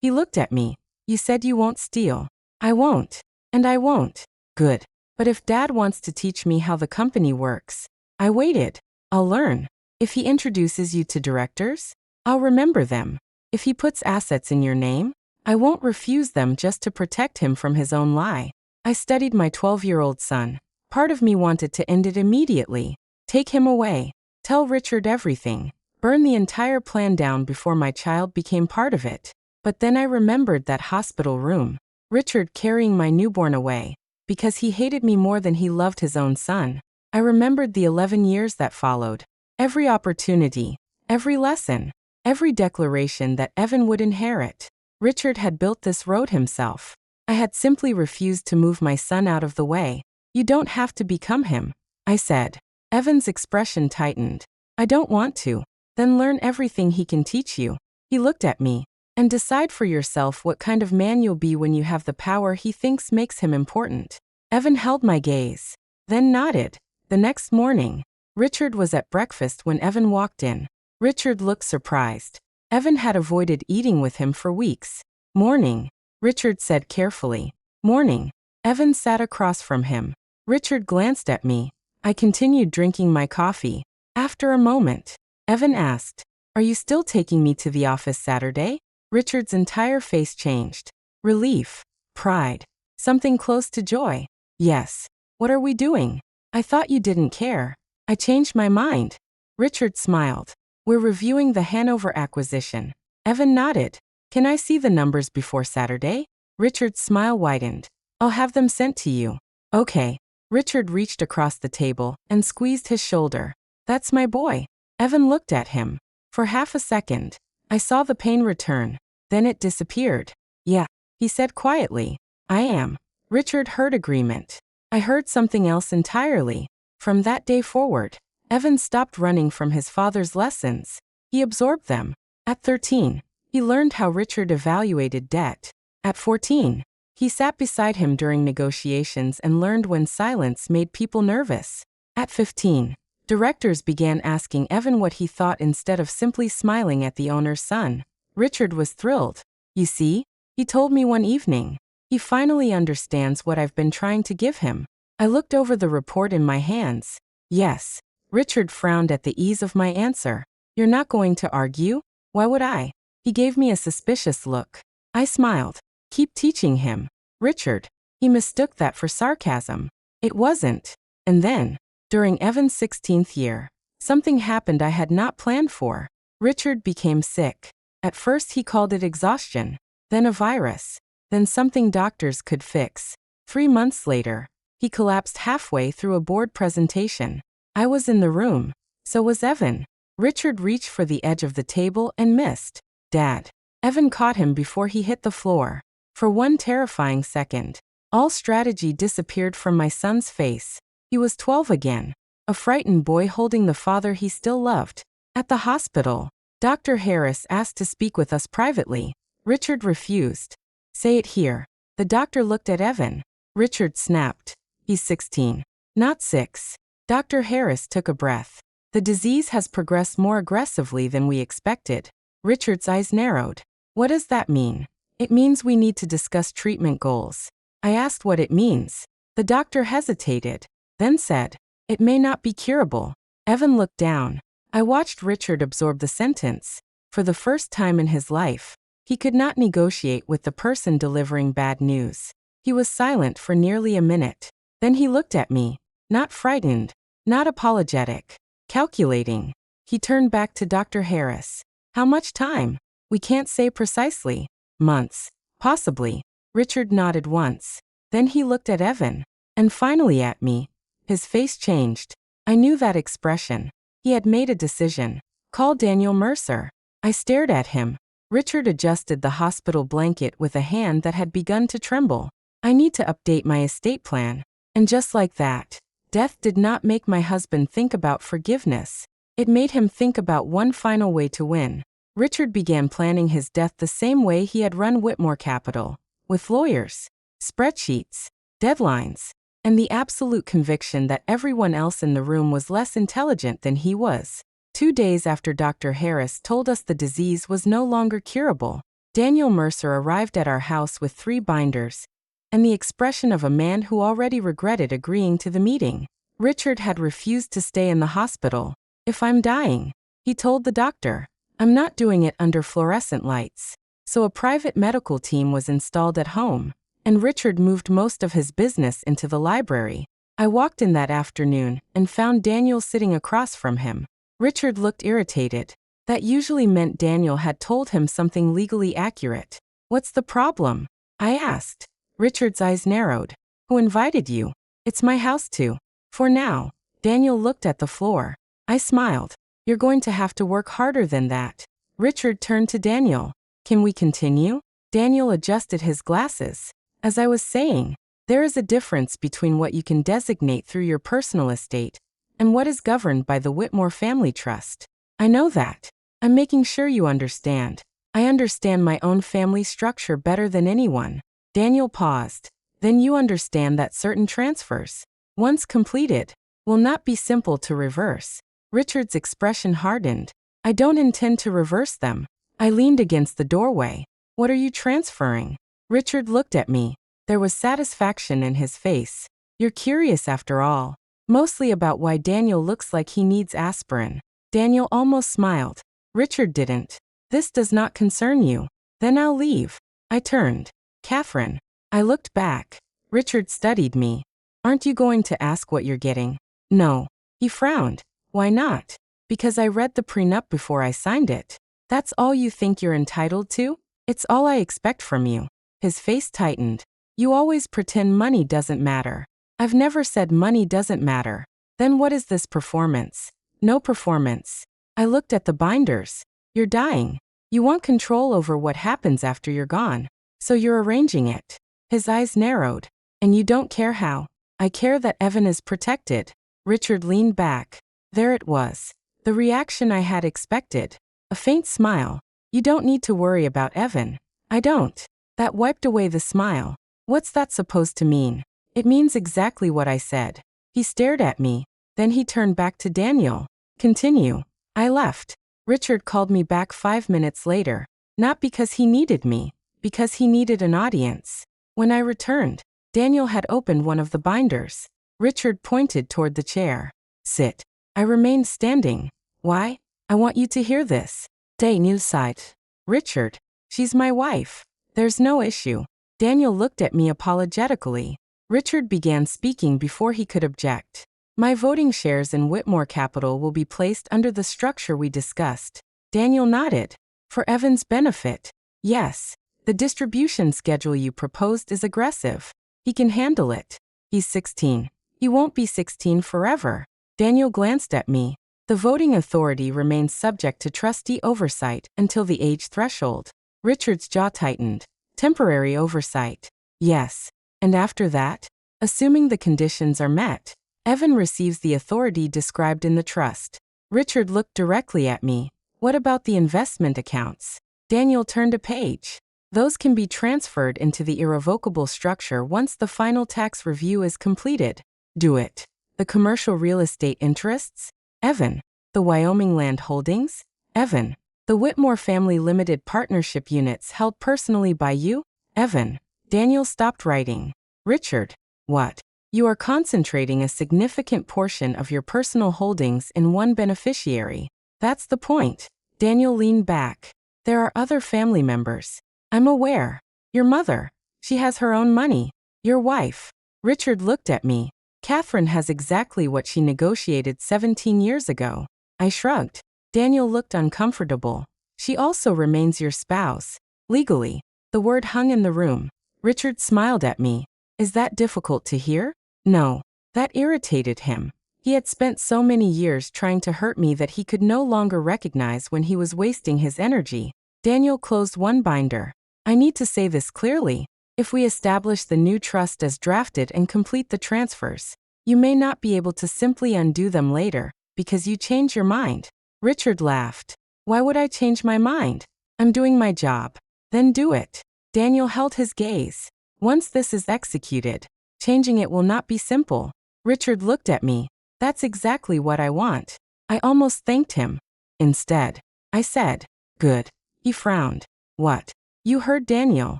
He looked at me. You said you won't steal. I won't. And I won't. Good. But if Dad wants to teach me how the company works, I waited. I'll learn. If he introduces you to directors, I'll remember them. If he puts assets in your name, I won't refuse them just to protect him from his own lie. I studied my 12-year-old son. Part of me wanted to end it immediately. Take him away. Tell Richard everything. Burn the entire plan down before my child became part of it. But then I remembered that hospital room. Richard carrying my newborn away. Because he hated me more than he loved his own son. I remembered the 11 years that followed. Every opportunity. Every lesson. Every declaration that Evan would inherit. Richard had built this road himself. I had simply refused to move my son out of the way. You don't have to become him, I said. Evan's expression tightened. I don't want to. Then learn everything he can teach you. He looked at me. And decide for yourself what kind of man you'll be when you have the power he thinks makes him important. Evan held my gaze. Then nodded. The next morning, Richard was at breakfast when Evan walked in. Richard looked surprised. Evan had avoided eating with him for weeks. Morning, Richard said carefully. Morning. Evan sat across from him. Richard glanced at me. I continued drinking my coffee. After a moment, Evan asked, are you still taking me to the office Saturday? Richard's entire face changed. Relief. Pride. Something close to joy. Yes. What are we doing? I thought you didn't care. I changed my mind. Richard smiled. We're reviewing the Hanover acquisition. Evan nodded. Can I see the numbers before Saturday? Richard's smile widened. I'll have them sent to you. Okay. Richard reached across the table and squeezed his shoulder. That's my boy. Evan looked at him. For half a second, I saw the pain return. Then it disappeared. Yeah, he said quietly. I am. Richard heard agreement. I heard something else entirely. From that day forward, Evan stopped running from his father's lessons. He absorbed them. At 13, he learned how Richard evaluated debt. At 14, he sat beside him during negotiations and learned when silence made people nervous. At 15, directors began asking Evan what he thought instead of simply smiling at the owner's son. Richard was thrilled. You see, He told me one evening. He finally understands what I've been trying to give him. I looked over the report in my hands. Yes. Richard frowned at the ease of my answer. You're not going to argue? Why would I? He gave me a suspicious look. I smiled. Keep teaching him. Richard. He mistook that for sarcasm. It wasn't. And then, during Evan's 16th year, something happened I had not planned for. Richard became sick. At first he called it exhaustion, then a virus, then something doctors could fix. 3 months later, he collapsed halfway through a board presentation. I was in the room. So was Evan. Richard reached for the edge of the table and missed. Dad. Evan caught him before he hit the floor. For one terrifying second, all strategy disappeared from my son's face. He was 12 again, a frightened boy holding the father he still loved. At the hospital, Dr. Harris asked to speak with us privately. Richard refused. Say it here. The doctor looked at Evan. Richard snapped. He's 16. Not 6. Dr. Harris took a breath. The disease has progressed more aggressively than we expected. Richard's eyes narrowed. What does that mean? It means we need to discuss treatment goals. I asked what it means. The doctor hesitated, then said, it may not be curable. Evan looked down. I watched Richard absorb the sentence. For the first time in his life, he could not negotiate with the person delivering bad news. He was silent for nearly a minute. Then he looked at me, not frightened, not apologetic, calculating. He turned back to Dr. Harris. How much time? We can't say precisely. Months. Possibly. Richard nodded once. Then he looked at Evan. And finally at me. His face changed. I knew that expression. He had made a decision. Call Daniel Mercer. I stared at him. Richard adjusted the hospital blanket with a hand that had begun to tremble. I need to update my estate plan. And just like that, death did not make my husband think about forgiveness. It made him think about one final way to win. Richard began planning his death the same way he had run Whitmore Capital, with lawyers, spreadsheets, deadlines, and the absolute conviction that everyone else in the room was less intelligent than he was. 2 days after Dr. Harris told us the disease was no longer curable, Daniel Mercer arrived at our house with 3 binders, and the expression of a man who already regretted agreeing to the meeting. Richard had refused to stay in the hospital. If I'm dying, he told the doctor, I'm not doing it under fluorescent lights. So a private medical team was installed at home, and Richard moved most of his business into the library. I walked in that afternoon and found Daniel sitting across from him. Richard looked irritated. That usually meant Daniel had told him something legally accurate. What's the problem? I asked. Richard's eyes narrowed. Who invited you? It's my house too. For now. Daniel looked at the floor. I smiled. You're going to have to work harder than that. Richard turned to Daniel. Can we continue? Daniel adjusted his glasses. As I was saying, there is a difference between what you can designate through your personal estate and what is governed by the Whitmore Family Trust. I know that. I'm making sure you understand. I understand my own family structure better than anyone. Daniel paused. Then you understand that certain transfers, once completed, will not be simple to reverse. Richard's expression hardened. I don't intend to reverse them. I leaned against the doorway. What are you transferring? Richard looked at me. There was satisfaction in his face. You're curious after all. Mostly about why Daniel looks like he needs aspirin. Daniel almost smiled. Richard didn't. This does not concern you. Then I'll leave. I turned. Catherine. I looked back. Richard studied me. Aren't you going to ask what you're getting? No. He frowned. Why not? Because I read the prenup before I signed it. That's all you think you're entitled to? It's all I expect from you. His face tightened. You always pretend money doesn't matter. I've never said money doesn't matter. Then what is this performance? No performance. I looked at the binders. You're dying. You want control over what happens after you're gone. So you're arranging it. His eyes narrowed. And you don't care how. I care that Evan is protected. Richard leaned back. There it was. The reaction I had expected. A faint smile. You don't need to worry about Evan. I don't. That wiped away the smile. What's that supposed to mean? It means exactly what I said. He stared at me. Then he turned back to Daniel. Continue. I left. Richard called me back 5 minutes later. Not because he needed me. because he needed an audience. When I returned, Daniel had opened one of the binders. Richard pointed toward the chair. Sit. I remained standing. Why? I want you to hear this. Daniel sighed. Richard, she's my wife. There's no issue. Daniel looked at me apologetically. Richard began speaking before he could object. My voting shares in Whitmore Capital will be placed under the structure we discussed. Daniel nodded. For Evan's benefit. Yes. The distribution schedule you proposed is aggressive. He can handle it. He's 16. He won't be 16 forever. Daniel glanced at me. The voting authority remains subject to trustee oversight until the age threshold. Richard's jaw tightened. Temporary oversight. Yes. And after that? Assuming the conditions are met, Evan receives the authority described in the trust. Richard looked directly at me. What about the investment accounts? Daniel turned a page. Those can be transferred into the irrevocable structure once the final tax review is completed. Do it. The commercial real estate interests? Evan. The Wyoming land holdings? Evan. The Whitmore Family Limited Partnership units held personally by you? Evan. Daniel stopped writing. Richard. What? You are concentrating a significant portion of your personal holdings in one beneficiary. That's the point. Daniel leaned back. There are other family members. I'm aware. Your mother. She has her own money. Your wife. Richard looked at me. Catherine has exactly what she negotiated 17 years ago. I shrugged. Daniel looked uncomfortable. She also remains your spouse. Legally. The word hung in the room. Richard smiled at me. Is that difficult to hear? No. That irritated him. He had spent so many years trying to hurt me that he could no longer recognize when he was wasting his energy. Daniel closed one binder. I need to say this clearly. If we establish the new trust as drafted and complete the transfers, you may not be able to simply undo them later, because you change your mind. Richard laughed. Why would I change my mind? I'm doing my job. Then do it. Daniel held his gaze. Once this is executed, changing it will not be simple. Richard looked at me. That's exactly what I want. I almost thanked him. Instead, I said, good. He frowned. What? You heard Daniel.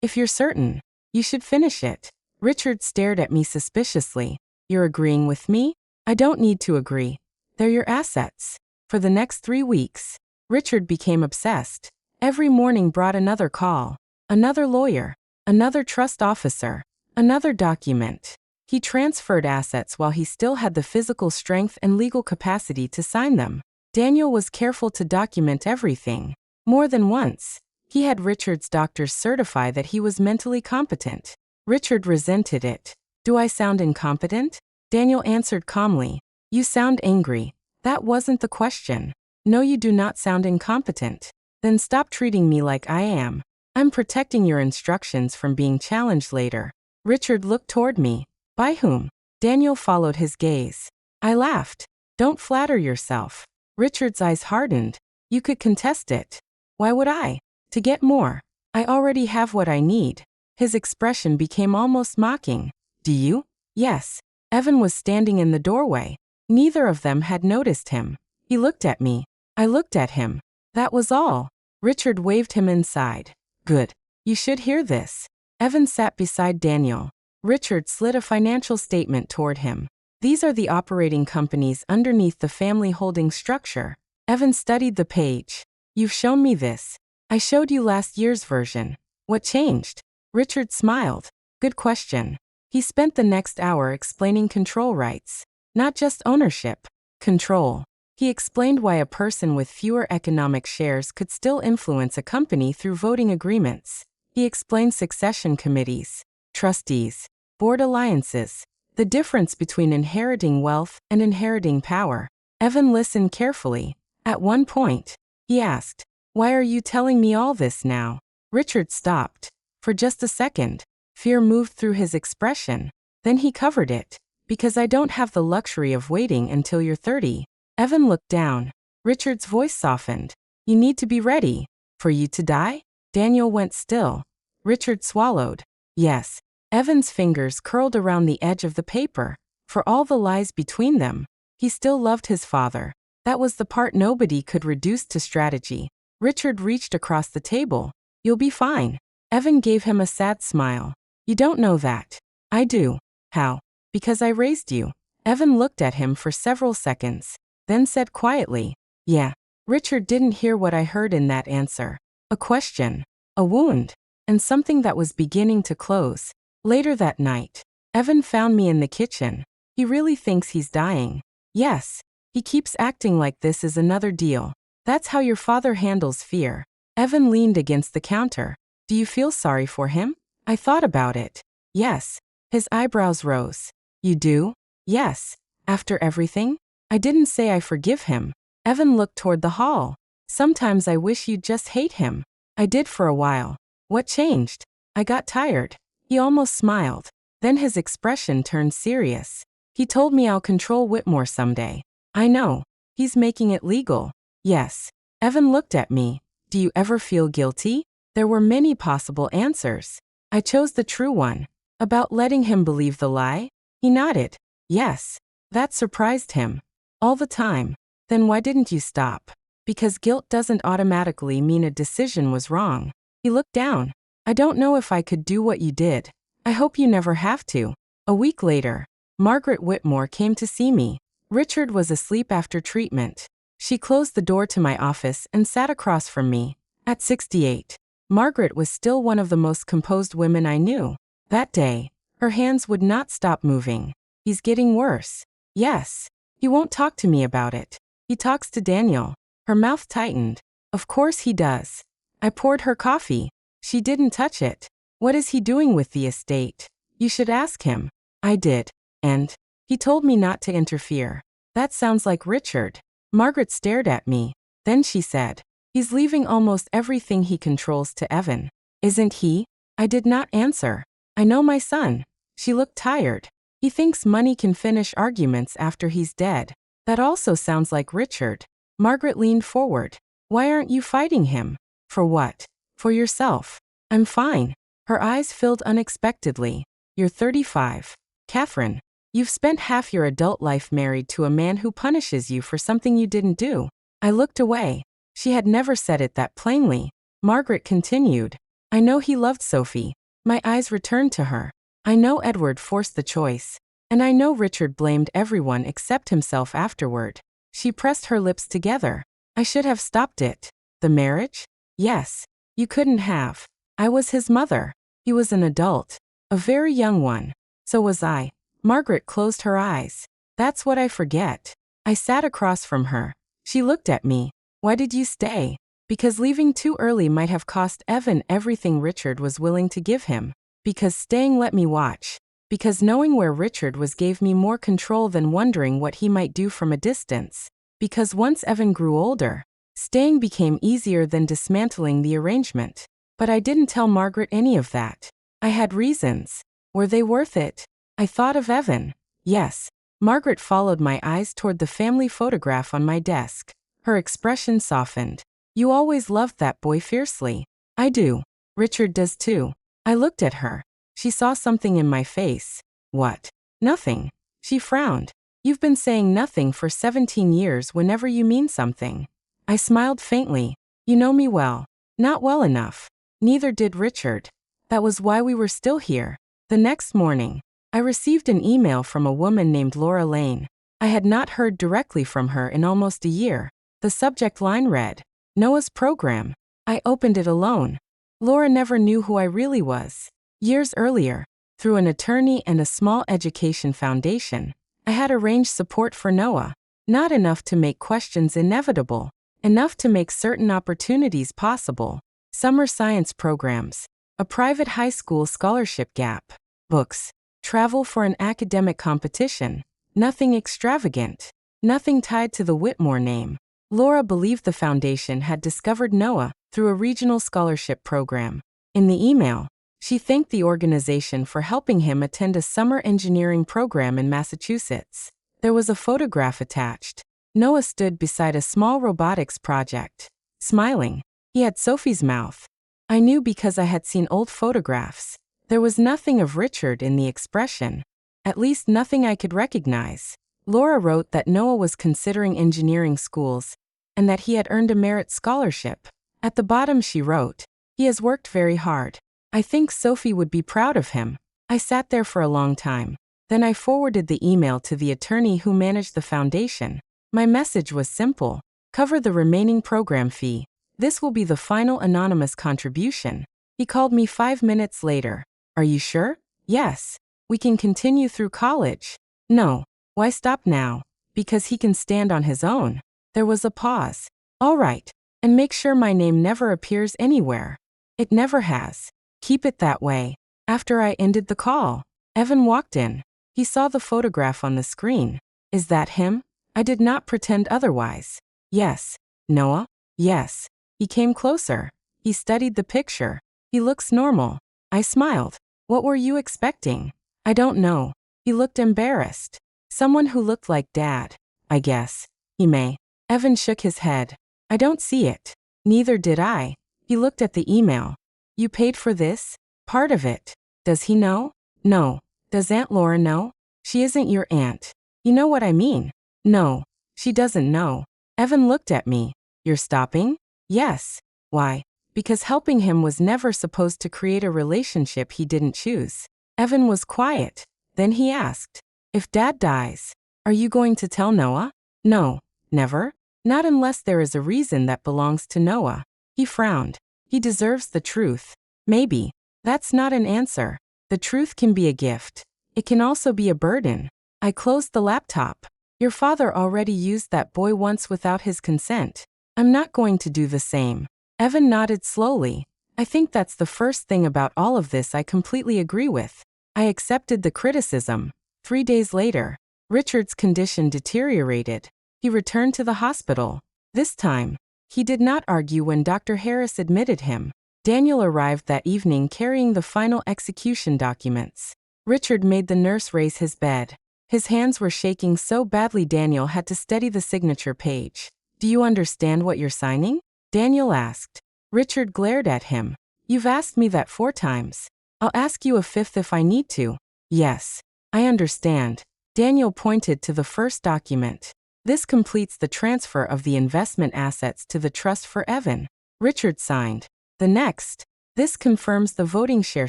If you're certain, you should finish it. Richard stared at me suspiciously. You're agreeing with me? I don't need to agree. They're your assets. For the next 3 weeks, Richard became obsessed. Every morning brought another call, another lawyer, another trust officer, another document. He transferred assets while he still had the physical strength and legal capacity to sign them. Daniel was careful to document everything. More than once, he had Richard's doctors certify that he was mentally competent. Richard resented it. Do I sound incompetent? Daniel answered calmly. You sound angry. That wasn't the question. No, you do not sound incompetent. Then stop treating me like I am. I'm protecting your instructions from being challenged later. Richard looked toward me. By whom? Daniel followed his gaze. I laughed. Don't flatter yourself. Richard's eyes hardened. You could contest it. Why would I? To get more. I already have what I need. His expression became almost mocking. Do you? Yes. Evan was standing in the doorway. Neither of them had noticed him. He looked at me. I looked at him. That was all. Richard waved him inside. Good. You should hear this. Evan sat beside Daniel. Richard slid a financial statement toward him. These are the operating companies underneath the family holding structure. Evan studied the page. You've shown me this. I showed you last year's version. What changed? Richard smiled. Good question. He spent the next hour explaining control rights. Not just ownership. Control. He explained why a person with fewer economic shares could still influence a company through voting agreements. He explained succession committees, trustees, board alliances, the difference between inheriting wealth and inheriting power. Evan listened carefully. At one point, he asked, why are you telling me all this now? Richard stopped. For just a second, fear moved through his expression. Then he covered it. Because I don't have the luxury of waiting until you're 30. Evan looked down. Richard's voice softened. You need to be ready. For you to die? Daniel went still. Richard swallowed. Yes. Evan's fingers curled around the edge of the paper. For all the lies between them, he still loved his father. That was the part nobody could reduce to strategy. Richard reached across the table. You'll be fine. Evan gave him a sad smile. You don't know that. I do. How? Because I raised you. Evan looked at him for several seconds, then said quietly, yeah. Richard didn't hear what I heard in that answer. A question, a wound, and something that was beginning to close. Later that night, Evan found me in the kitchen. He really thinks he's dying. Yes. He keeps acting like this is another deal. That's how your father handles fear. Evan leaned against the counter. Do you feel sorry for him? I thought about it. Yes. His eyebrows rose. You do? Yes. After everything? I didn't say I forgive him. Evan looked toward the hall. Sometimes I wish you'd just hate him. I did for a while. What changed? I got tired. He almost smiled. Then his expression turned serious. He told me I'll control Whitmore someday. I know. He's making it legal. Yes. Evan looked at me. Do you ever feel guilty? There were many possible answers. I chose the true one. About letting him believe the lie? He nodded. Yes. That surprised him. All the time. Then why didn't you stop? Because guilt doesn't automatically mean a decision was wrong. He looked down. I don't know if I could do what you did. I hope you never have to. A week later, Margaret Whitmore came to see me. Richard was asleep after treatment. She closed the door to my office and sat across from me. At 68, Margaret was still one of the most composed women I knew. That day, her hands would not stop moving. He's getting worse. Yes. He won't talk to me about it. He talks to Daniel. Her mouth tightened. Of course he does. I poured her coffee. She didn't touch it. What is he doing with the estate? You should ask him. I did. And he told me not to interfere. That sounds like Richard. Margaret stared at me. Then she said, he's leaving almost everything he controls to Evan. Isn't he? I did not answer. I know my son. She looked tired. He thinks money can finish arguments after he's dead. That also sounds like Richard. Margaret leaned forward. Why aren't you fighting him? For what? For yourself. I'm fine. Her eyes filled unexpectedly. You're 35. Catherine, you've spent half your adult life married to a man who punishes you for something you didn't do. I looked away. She had never said it that plainly. Margaret continued. I know he loved Sophie. My eyes returned to her. I know Edward forced the choice. And I know Richard blamed everyone except himself afterward. She pressed her lips together. I should have stopped it. The marriage? Yes. You couldn't have. I was his mother. He was an adult. A very young one. So was I. Margaret closed her eyes. That's what I forget. I sat across from her. She looked at me. Why did you stay? Because leaving too early might have cost Evan everything Richard was willing to give him. Because staying let me watch. Because knowing where Richard was gave me more control than wondering what he might do from a distance. Because once Evan grew older, staying became easier than dismantling the arrangement. But I didn't tell Margaret any of that. I had reasons. Were they worth it? I thought of Evan. Yes. Margaret followed my eyes toward the family photograph on my desk. Her expression softened. You always loved that boy fiercely. I do. Richard does too. I looked at her. She saw something in my face. What? Nothing. She frowned. You've been saying nothing for 17 years whenever you mean something. I smiled faintly. You know me well. Not well enough. Neither did Richard. That was why we were still here. The next morning, I received an email from a woman named Laura Lane. I had not heard directly from her in almost a year. The subject line read, Noah's program. I opened it alone. Laura never knew who I really was. Years earlier, through an attorney and a small education foundation, I had arranged support for Noah. Not enough to make questions inevitable. Enough to make certain opportunities possible. Summer science programs. A private high school scholarship gap. Books. Travel for an academic competition. Nothing extravagant. Nothing tied to the Whitmore name. Laura believed the foundation had discovered Noah through a regional scholarship program. In the email, she thanked the organization for helping him attend a summer engineering program in Massachusetts. There was a photograph attached. Noah stood beside a small robotics project, smiling. He had Sophie's mouth. I knew because I had seen old photographs. There was nothing of Richard in the expression. At least nothing I could recognize. Laura wrote that Noah was considering engineering schools, and that he had earned a merit scholarship. At the bottom she wrote, he has worked very hard. I think Sophie would be proud of him. I sat there for a long time. Then I forwarded the email to the attorney who managed the foundation. My message was simple. Cover the remaining program fee. This will be the final anonymous contribution. He called me 5 minutes later. Are you sure? Yes. We can continue through college. No. Why stop now? Because he can stand on his own. There was a pause. All right. And make sure my name never appears anywhere. It never has. Keep it that way. After I ended the call, Evan walked in. He saw the photograph on the screen. Is that him? I did not pretend otherwise. Yes. Noah? Yes. He came closer. He studied the picture. He looks normal. I smiled. What were you expecting? I don't know. He looked embarrassed. Someone who looked like Dad, I guess. He may. Evan shook his head. I don't see it. Neither did I. He looked at the email. You paid for this? Part of it. Does he know? No. Does Aunt Laura know? She isn't your aunt. You know what I mean? No. She doesn't know. Evan looked at me. You're stopping? Yes. Why? Because helping him was never supposed to create a relationship he didn't choose. Evan was quiet. Then he asked, if Dad dies, are you going to tell Noah? No. Never? Not unless there is a reason that belongs to Noah. He frowned. He deserves the truth. Maybe. That's not an answer. The truth can be a gift. It can also be a burden. I closed the laptop. Your father already used that boy once without his consent. I'm not going to do the same. Evan nodded slowly. I think that's the first thing about all of this I completely agree with. I accepted the criticism. 3 days later, Richard's condition deteriorated. He returned to the hospital. This time, he did not argue when Dr. Harris admitted him. Daniel arrived that evening carrying the final execution documents. Richard made the nurse raise his bed. His hands were shaking so badly Daniel had to steady the signature page. Do you understand what you're signing? Daniel asked. Richard glared at him. You've asked me that 4 times. I'll ask you a 5th if I need to. Yes. I understand. Daniel pointed to the first document. This completes the transfer of the investment assets to the trust for Evan. Richard signed. The next. This confirms the voting share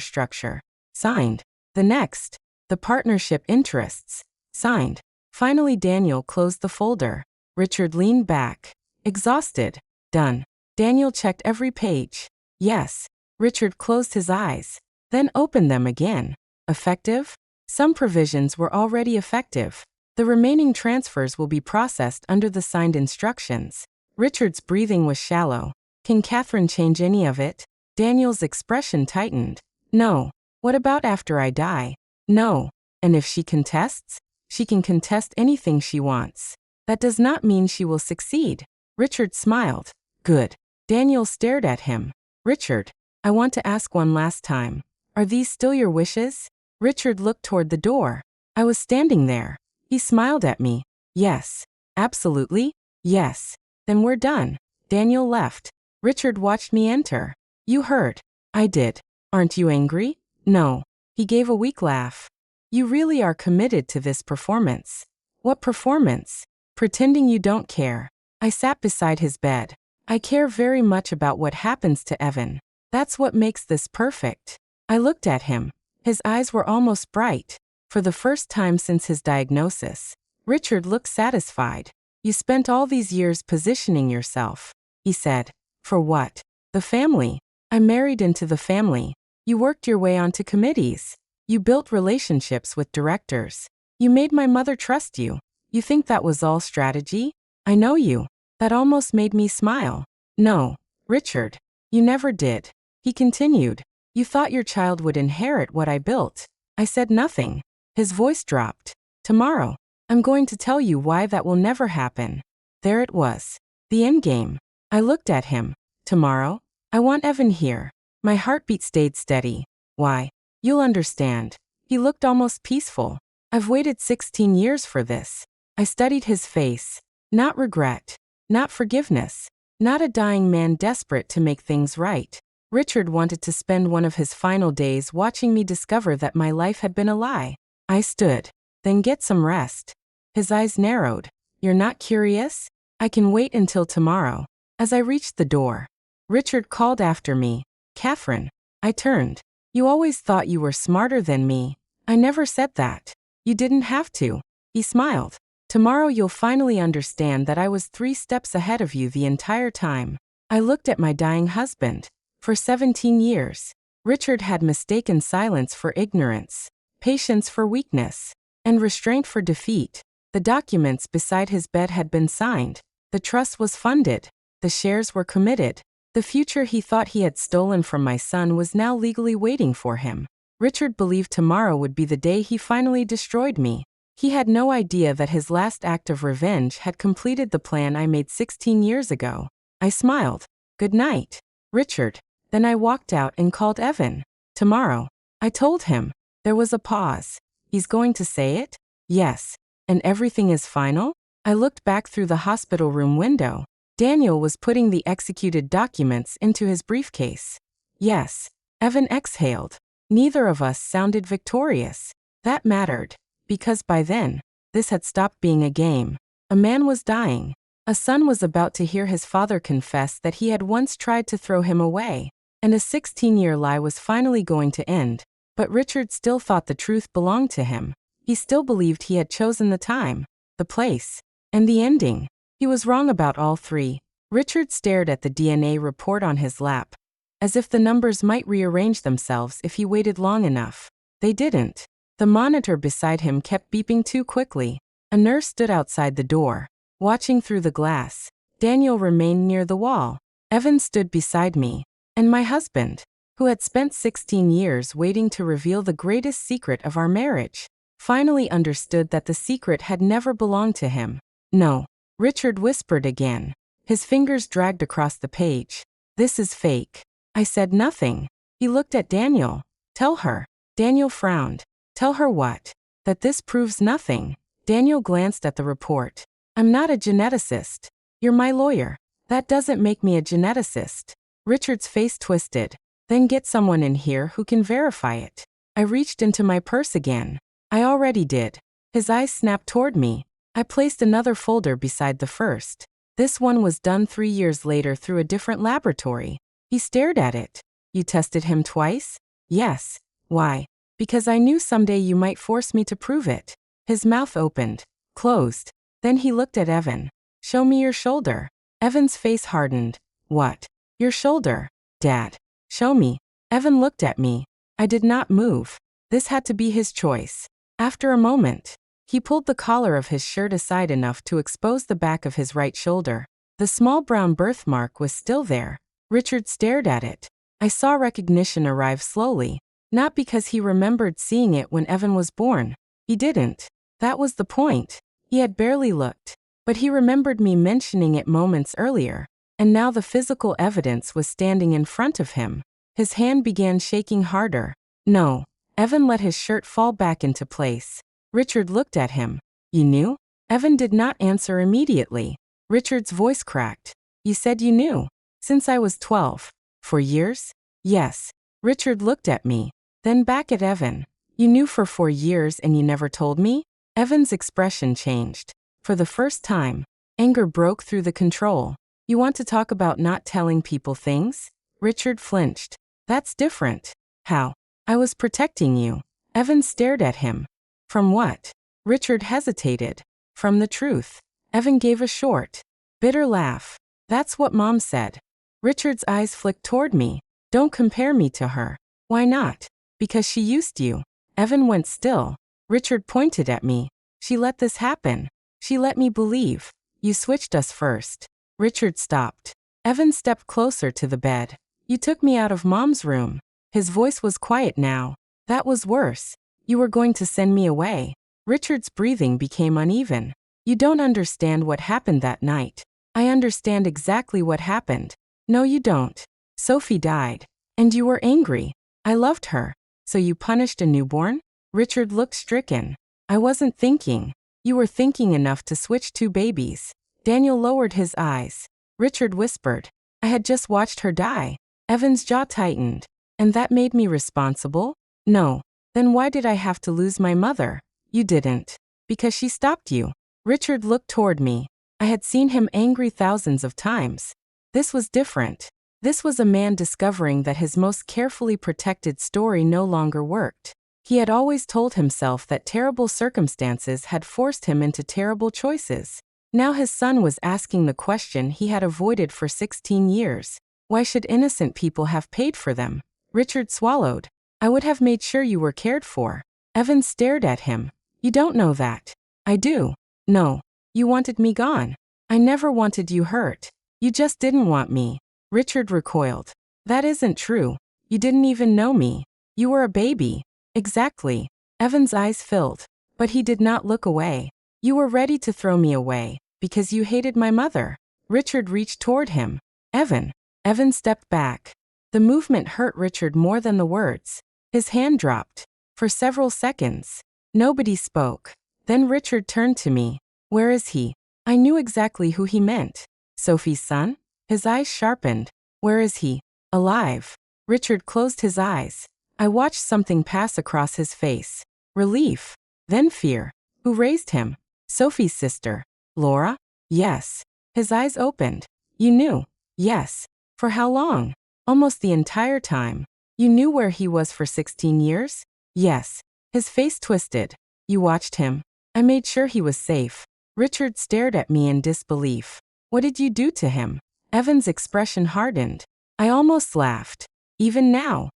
structure. Signed. The next. The partnership interests. Signed. Finally Daniel closed the folder. Richard leaned back. Exhausted. Done. Daniel checked every page. Yes. Richard closed his eyes. Then opened them again. Effective? Some provisions were already effective. The remaining transfers will be processed under the signed instructions. Richard's breathing was shallow. Can Catherine change any of it? Daniel's expression tightened. No. What about after I die? No. And if she contests? She can contest anything she wants. That does not mean she will succeed. Richard smiled. Good. Daniel stared at him. Richard, I want to ask one last time. Are these still your wishes? Richard looked toward the door. I was standing there. He smiled at me. Yes. Absolutely? Yes. Then we're done. Daniel left. Richard watched me enter. You heard. I did. Aren't you angry? No. He gave a weak laugh. You really are committed to this performance. What performance? Pretending you don't care. I sat beside his bed. I care very much about what happens to Evan. That's what makes this perfect. I looked at him. His eyes were almost bright. For the first time since his diagnosis, Richard looked satisfied. You spent all these years positioning yourself, he said. For what? The family. I married into the family. You worked your way onto committees. You built relationships with directors. You made my mother trust you. You think that was all strategy? I know you. That almost made me smile. No, Richard. You never did. He continued. You thought your child would inherit what I built. I said nothing. His voice dropped. Tomorrow, I'm going to tell you why that will never happen. There it was. The endgame. I looked at him. Tomorrow? I want Evan here. My heartbeat stayed steady. Why? You'll understand. He looked almost peaceful. I've waited 16 years for this. I studied his face. Not regret. Not forgiveness. Not a dying man desperate to make things right. Richard wanted to spend one of his final days watching me discover that my life had been a lie. I stood. Then get some rest. His eyes narrowed. You're not curious? I can wait until tomorrow. As I reached the door, Richard called after me. Catherine. I turned. You always thought you were smarter than me. I never said that. You didn't have to. He smiled. Tomorrow you'll finally understand that I was 3 steps ahead of you the entire time. I looked at my dying husband. For 17 years, Richard had mistaken silence for ignorance, patience for weakness, and restraint for defeat. The documents beside his bed had been signed. The trust was funded. The shares were committed. The future he thought he had stolen from my son was now legally waiting for him. Richard believed tomorrow would be the day he finally destroyed me. He had no idea that his last act of revenge had completed the plan I made 16 years ago. I smiled. Good night, Richard. Then I walked out and called Evan. Tomorrow. I told him. There was a pause. He's going to say it? Yes. And everything is final? I looked back through the hospital room window. Daniel was putting the executed documents into his briefcase. Yes. Evan exhaled. Neither of us sounded victorious. That mattered, because by then, this had stopped being a game. A man was dying. A son was about to hear his father confess that he had once tried to throw him away. And a 16-year lie was finally going to end. But Richard still thought the truth belonged to him. He still believed he had chosen the time, the place, and the ending. He was wrong about all 3. Richard stared at the DNA report on his lap, as if the numbers might rearrange themselves if he waited long enough. They didn't. The monitor beside him kept beeping too quickly. A nurse stood outside the door, watching through the glass. Daniel remained near the wall. Evan stood beside me. And my husband, who had spent 16 years waiting to reveal the greatest secret of our marriage, finally understood that the secret had never belonged to him. No. Richard whispered again. His fingers dragged across the page. This is fake. I said nothing. He looked at Daniel. Tell her. Daniel frowned. Tell her what? That this proves nothing. Daniel glanced at the report. I'm not a geneticist. You're my lawyer. That doesn't make me a geneticist. Richard's face twisted. Then get someone in here who can verify it. I reached into my purse again. I already did. His eyes snapped toward me. I placed another folder beside the first. This one was done 3 years later through a different laboratory. He stared at it. You tested him twice? Yes. Why? Because I knew someday you might force me to prove it. His mouth opened, closed. Then he looked at Evan. Show me your shoulder. Evan's face hardened. What? Your shoulder. Dad. Show me. Evan looked at me. I did not move. This had to be his choice. After a moment, he pulled the collar of his shirt aside enough to expose the back of his right shoulder. The small brown birthmark was still there. Richard stared at it. I saw recognition arrive slowly. Not because he remembered seeing it when Evan was born. He didn't. That was the point. He had barely looked. But he remembered me mentioning it moments earlier. And now the physical evidence was standing in front of him. His hand began shaking harder. No. Evan let his shirt fall back into place. Richard looked at him. You knew? Evan did not answer immediately. Richard's voice cracked. You said you knew. Since I was 12. For years? Yes. Richard looked at me. Then back at Evan. You knew for 4 years and you never told me? Evan's expression changed. For the first time, anger broke through the control. You want to talk about not telling people things? Richard flinched. That's different. How? I was protecting you. Evan stared at him. From what? Richard hesitated. From the truth. Evan gave a short, bitter laugh. That's what Mom said. Richard's eyes flicked toward me. Don't compare me to her. Why not? Because she used you. Evan went still. Richard pointed at me. She let this happen. She let me believe. You switched us first. Richard stopped. Evan stepped closer to the bed. You took me out of Mom's room. His voice was quiet now. That was worse. You were going to send me away. Richard's breathing became uneven. You don't understand what happened that night. I understand exactly what happened. No, you don't. Sophie died. And you were angry. I loved her. So you punished a newborn? Richard looked stricken. I wasn't thinking. You were thinking enough to switch 2 babies. Daniel lowered his eyes. Richard whispered. I had just watched her die. Evan's jaw tightened. And that made me responsible? No. Then why did I have to lose my mother? You didn't. Because she stopped you. Richard looked toward me. I had seen him angry thousands of times. This was different. This was a man discovering that his most carefully protected story no longer worked. He had always told himself that terrible circumstances had forced him into terrible choices. Now his son was asking the question he had avoided for 16 years. Why should innocent people have paid for them? Richard swallowed. I would have made sure you were cared for. Evan stared at him. You don't know that. I do. No. You wanted me gone. I never wanted you hurt. You just didn't want me. Richard recoiled. That isn't true. You didn't even know me. You were a baby. Exactly. Evan's eyes filled. But he did not look away. You were ready to throw me away, because you hated my mother. Richard reached toward him. Evan. Evan stepped back. The movement hurt Richard more than the words. His hand dropped. For several seconds, nobody spoke. Then Richard turned to me. Where is he? I knew exactly who he meant. Sophie's son? His eyes sharpened. Where is he? Alive. Richard closed his eyes. I watched something pass across his face. Relief. Then fear. Who raised him? Sophie's sister. Laura? Yes. His eyes opened. You knew? Yes. For how long? Almost the entire time. You knew where he was for 16 years? Yes. His face twisted. You watched him? I made sure he was safe. Richard stared at me in disbelief. What did you do to him? Evan's expression hardened. I almost laughed. Even now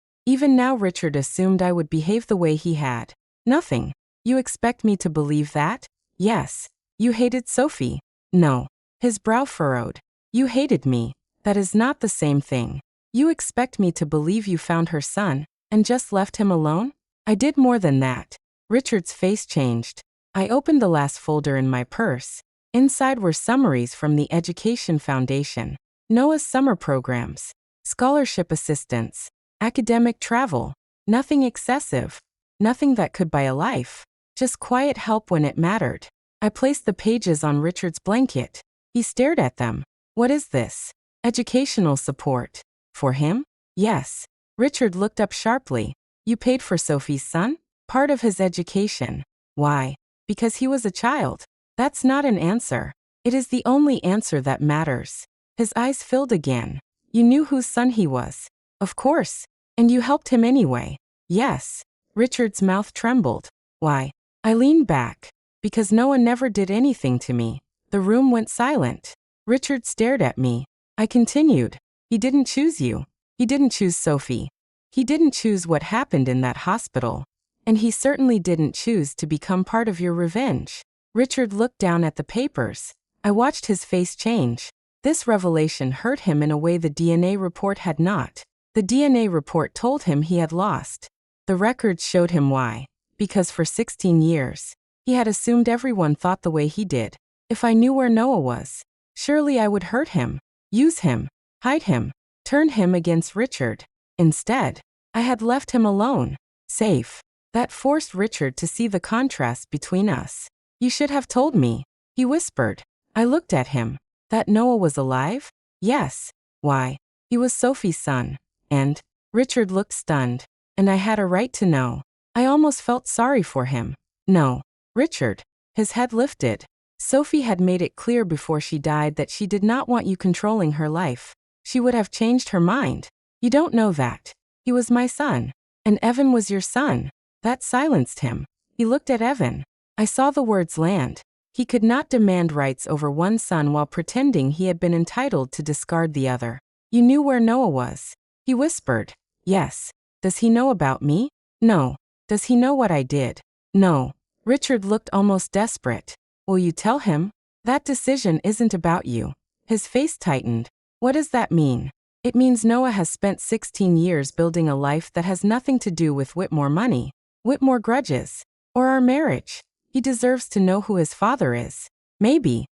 Richard assumed I would behave the way he had. Nothing. You expect me to believe that? Yes. You hated Sophie? No. His brow furrowed. You hated me. That is not the same thing. You expect me to believe you found her son, and just left him alone? I did more than that. Richard's face changed. I opened the last folder in my purse. Inside were summaries from the Education Foundation, Noah's summer programs, scholarship assistance, academic travel. Nothing excessive. Nothing that could buy a life. Just quiet help when it mattered. I placed the pages on Richard's blanket. He stared at them. What is this? Educational support. For him? Yes. Richard looked up sharply. You paid for Sophie's son? Part of his education. Why? Because he was a child. That's not an answer. It is the only answer that matters. His eyes filled again. You knew whose son he was. Of course. And you helped him anyway. Yes. Richard's mouth trembled. Why? I leaned back. Because Noah never did anything to me. The room went silent. Richard stared at me. I continued. He didn't choose you. He didn't choose Sophie. He didn't choose what happened in that hospital. And he certainly didn't choose to become part of your revenge. Richard looked down at the papers. I watched his face change. This revelation hurt him in a way the DNA report had not. The DNA report told him he had lost. The records showed him why. Because for 16 years, he had assumed everyone thought the way he did. If I knew where Noah was, surely I would hurt him, use him, hide him, turn him against Richard. Instead, I had left him alone, safe. That forced Richard to see the contrast between us. You should have told me, he whispered. I looked at him. That Noah was alive? Yes. Why? He was Sophie's son. And? Richard looked stunned. And I had a right to know. I almost felt sorry for him. No. Richard. His head lifted. Sophie had made it clear before she died that she did not want you controlling her life. She would have changed her mind. You don't know that. He was my son. And Evan was your son. That silenced him. He looked at Evan. I saw the words land. He could not demand rights over one son while pretending he had been entitled to discard the other. You knew where Noah was. He whispered. Yes. Does he know about me? No. Does he know what I did? No. Richard looked almost desperate. Will you tell him? That decision isn't about you. His face tightened. What does that mean? It means Noah has spent 16 years building a life that has nothing to do with Whitmore money, Whitmore grudges, or our marriage. He deserves to know who his father is. Maybe,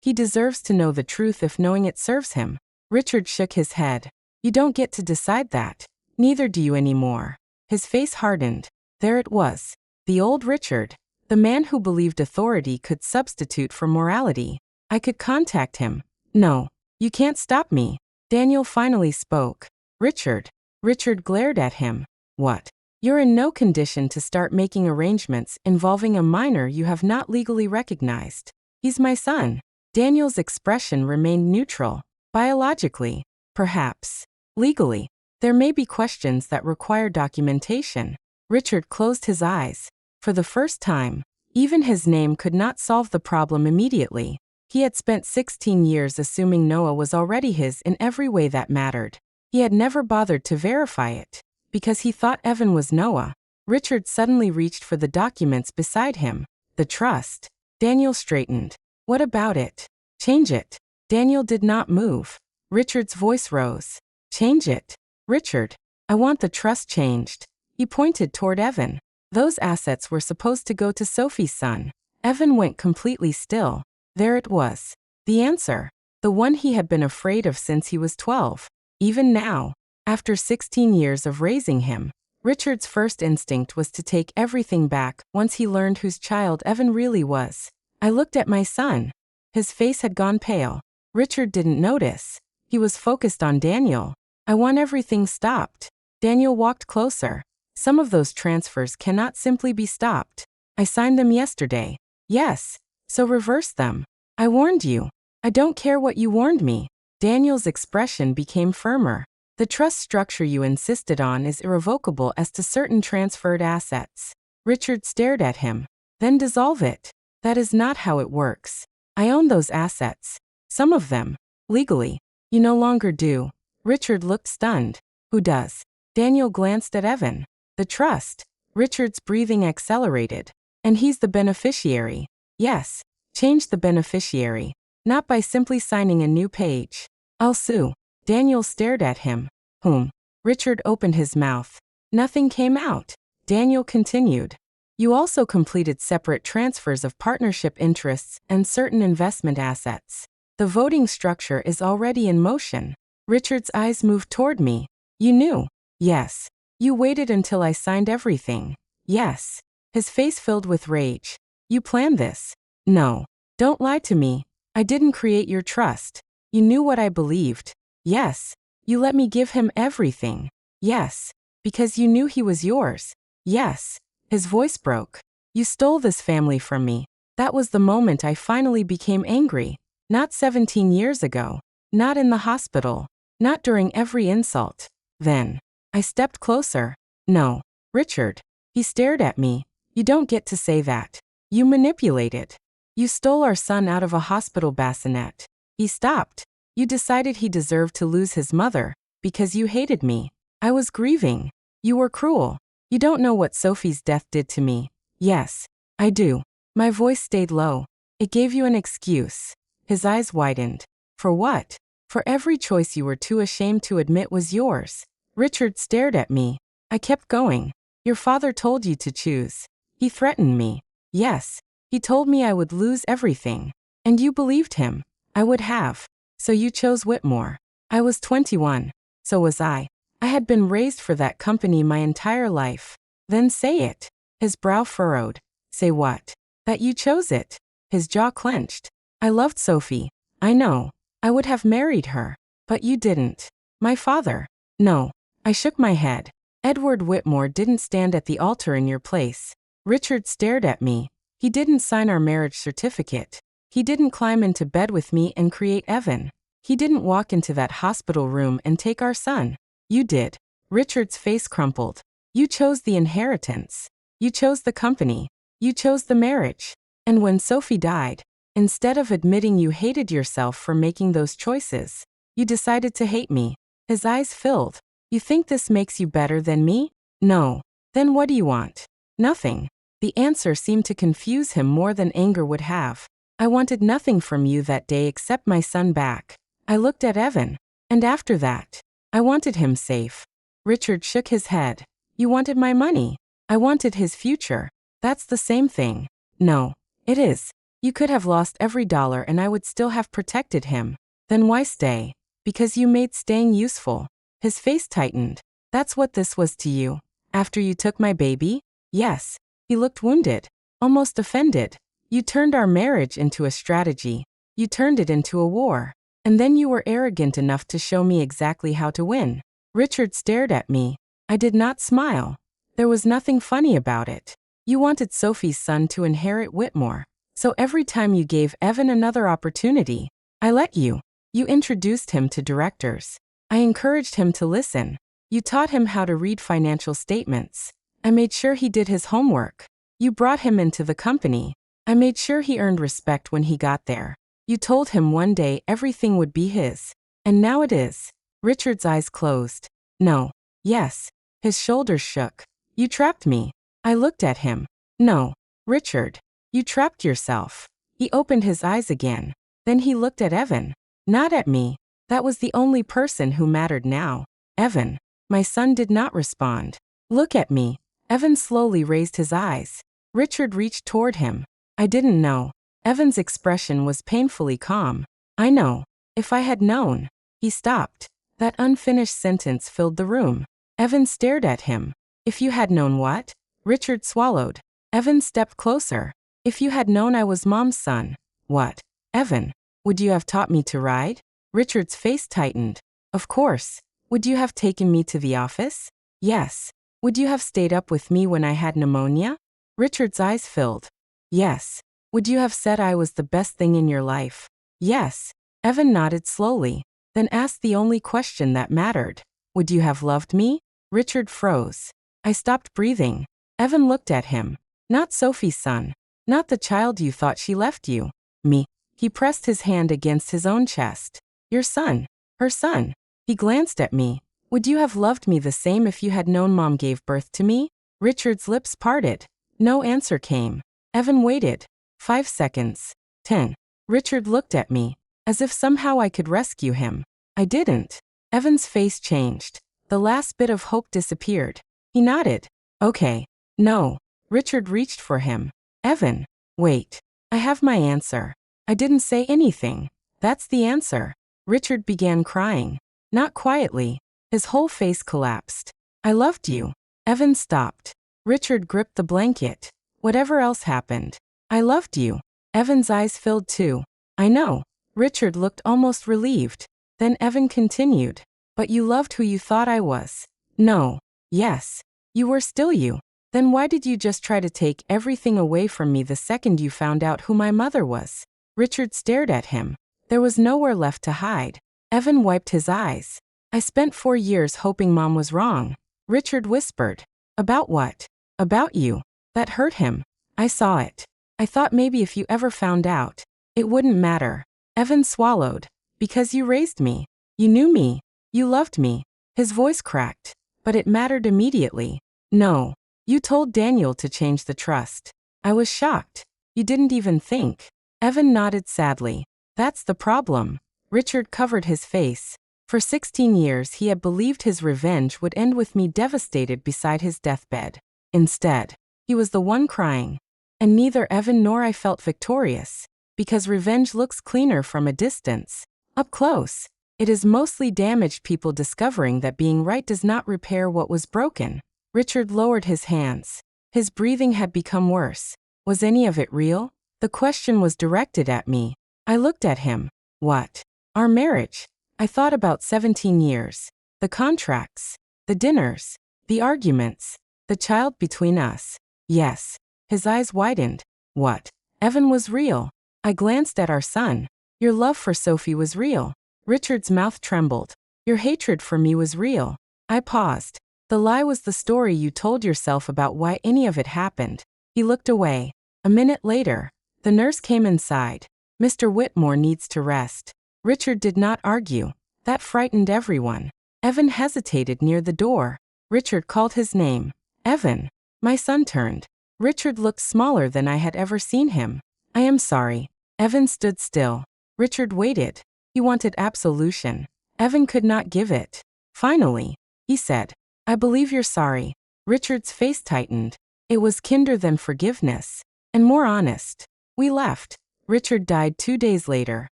he deserves to know the truth if knowing it serves him. Richard shook his head. You don't get to decide that. Neither do you anymore. His face hardened. There it was. The old Richard. The man who believed authority could substitute for morality. I could contact him. No. You can't stop me. Daniel finally spoke. Richard. Richard glared at him. What? You're in no condition to start making arrangements involving a minor you have not legally recognized. He's my son. Daniel's expression remained neutral. Biologically. Perhaps. Legally, there may be questions that require documentation. Richard closed his eyes. For the first time, even his name could not solve the problem immediately. He had spent 16 years assuming Noah was already his in every way that mattered. He had never bothered to verify it, because he thought Evan was Noah. Richard suddenly reached for the documents beside him. The trust. Daniel straightened. What about it? Change it. Daniel did not move. Richard's voice rose. Change it. Richard, I want the trust changed. He pointed toward Evan. Those assets were supposed to go to Sophie's son. Evan went completely still. There it was. The answer. The one he had been afraid of since he was 12. Even now, after 16 years of raising him, Richard's first instinct was to take everything back once he learned whose child Evan really was. I looked at my son. His face had gone pale. Richard didn't notice. He was focused on Daniel. I want everything stopped. Daniel walked closer. Some of those transfers cannot simply be stopped. I signed them yesterday. Yes. So reverse them. I warned you. I don't care what you warned me. Daniel's expression became firmer. The trust structure you insisted on is irrevocable as to certain transferred assets. Richard stared at him. Then dissolve it. That is not how it works. I own those assets. Some of them. Legally. You no longer do. Richard looked stunned. Who does? Daniel glanced at Evan. The trust. Richard's breathing accelerated. And he's the beneficiary. Yes. Change the beneficiary. Not by simply signing a new page. I'll sue. Daniel stared at him. Whom? Richard opened his mouth. Nothing came out. Daniel continued. You also completed separate transfers of partnership interests and certain investment assets. The voting structure is already in motion. Richard's eyes moved toward me. You knew? Yes. You waited until I signed everything. Yes. His face filled with rage. You planned this. No. Don't lie to me. I didn't create your trust. You knew what I believed. Yes. You let me give him everything. Yes. Because you knew he was yours. Yes. His voice broke. You stole this family from me. That was the moment I finally became angry. Not 17 years ago. Not in the hospital. Not during every insult. Then. I stepped closer. No. Richard. He stared at me. You don't get to say that. You manipulated. You stole our son out of a hospital bassinet. He stopped. You decided he deserved to lose his mother, because you hated me. I was grieving. You were cruel. You don't know what Sophie's death did to me. Yes, I do. My voice stayed low. It gave you an excuse. His eyes widened. For what? For every choice you were too ashamed to admit was yours. Richard stared at me. I kept going. Your father told you to choose. He threatened me. Yes. He told me I would lose everything. And you believed him. I would have. So you chose Whitmore. I was 21. So was I. I had been raised for that company my entire life. Then say it. His brow furrowed. Say what? That you chose it. His jaw clenched. I loved Sophie. I know. I would have married her. But you didn't. My father. No. I shook my head. Edward Whitmore didn't stand at the altar in your place. Richard stared at me. He didn't sign our marriage certificate. He didn't climb into bed with me and create Evan. He didn't walk into that hospital room and take our son. You did. Richard's face crumpled. You chose the inheritance. You chose the company. You chose the marriage. And when Sophie died, instead of admitting you hated yourself for making those choices, you decided to hate me. His eyes filled. You think this makes you better than me? No. Then what do you want? Nothing. The answer seemed to confuse him more than anger would have. I wanted nothing from you that day except my son back. I looked at Evan. And after that, I wanted him safe. Richard shook his head. You wanted my money. I wanted his future. That's the same thing. No, it is. You could have lost every dollar and I would still have protected him. Then why stay? Because you made staying useful. His face tightened. That's what this was to you. After you took my baby? Yes. He looked wounded. Almost offended. You turned our marriage into a strategy. You turned it into a war. And then you were arrogant enough to show me exactly how to win. Richard stared at me. I did not smile. There was nothing funny about it. You wanted Sophie's son to inherit Whitmore. So every time you gave Evan another opportunity, I let you. You introduced him to directors. I encouraged him to listen. You taught him how to read financial statements. I made sure he did his homework. You brought him into the company. I made sure he earned respect when he got there. You told him one day everything would be his. And now it is. Richard's eyes closed. No. Yes. His shoulders shook. You trapped me. I looked at him. No. Richard. You trapped yourself. He opened his eyes again. Then he looked at Evan. Not at me. That was the only person who mattered now. Evan. My son did not respond. Look at me. Evan slowly raised his eyes. Richard reached toward him. I didn't know. Evan's expression was painfully calm. I know. If I had known. He stopped. That unfinished sentence filled the room. Evan stared at him. If you had known what? Richard swallowed. Evan stepped closer. If you had known I was Mom's son. What? Evan. Would you have taught me to ride? Richard's face tightened. Of course. Would you have taken me to the office? Yes. Would you have stayed up with me when I had pneumonia? Richard's eyes filled. Yes. Would you have said I was the best thing in your life? Yes. Evan nodded slowly, then asked the only question that mattered. Would you have loved me? Richard froze. I stopped breathing. Evan looked at him. Not Sophie's son. Not the child you thought she left you. Me. He pressed his hand against his own chest. Your son. Her son. He glanced at me. Would you have loved me the same if you had known Mom gave birth to me? Richard's lips parted. No answer came. Evan waited. 5 seconds. 10. Richard looked at me, as if somehow I could rescue him. I didn't. Evan's face changed. The last bit of hope disappeared. He nodded. Okay. No. Richard reached for him. Evan. Wait. I have my answer. I didn't say anything. That's the answer. Richard began crying. Not quietly. His whole face collapsed. I loved you. Evan stopped. Richard gripped the blanket. Whatever else happened. I loved you. Evan's eyes filled too. I know. Richard looked almost relieved. Then Evan continued. But you loved who you thought I was. No. Yes. You were still you. Then why did you just try to take everything away from me the second you found out who my mother was? Richard stared at him. There was nowhere left to hide. Evan wiped his eyes. I spent 4 years hoping Mom was wrong. Richard whispered. About what? About you. That hurt him. I saw it. I thought maybe if you ever found out, it wouldn't matter. Evan swallowed. Because you raised me. You knew me. You loved me. His voice cracked. But it mattered immediately. No. You told Daniel to change the trust. I was shocked. You didn't even think. Evan nodded sadly. That's the problem. Richard covered his face. For 16 years he had believed his revenge would end with me devastated beside his deathbed. Instead, he was the one crying. And neither Evan nor I felt victorious. Because revenge looks cleaner from a distance. Up close, it is mostly damaged people discovering that being right does not repair what was broken. Richard lowered his hands. His breathing had become worse. Was any of it real? The question was directed at me. I looked at him. What? Our marriage. I thought about 17 years. The contracts. The dinners. The arguments. The child between us. Yes. His eyes widened. What? Evan was real. I glanced at our son. Your love for Sophie was real. Richard's mouth trembled. Your hatred for me was real. I paused. The lie was the story you told yourself about why any of it happened. He looked away. A minute later, the nurse came inside. Mr. Whitmore needs to rest. Richard did not argue. That frightened everyone. Evan hesitated near the door. Richard called his name. Evan. My son turned. Richard looked smaller than I had ever seen him. I am sorry. Evan stood still. Richard waited. He wanted absolution. Evan could not give it. Finally, he said, I believe you're sorry. Richard's face tightened. It was kinder than forgiveness. And more honest. We left. Richard died 2 days later.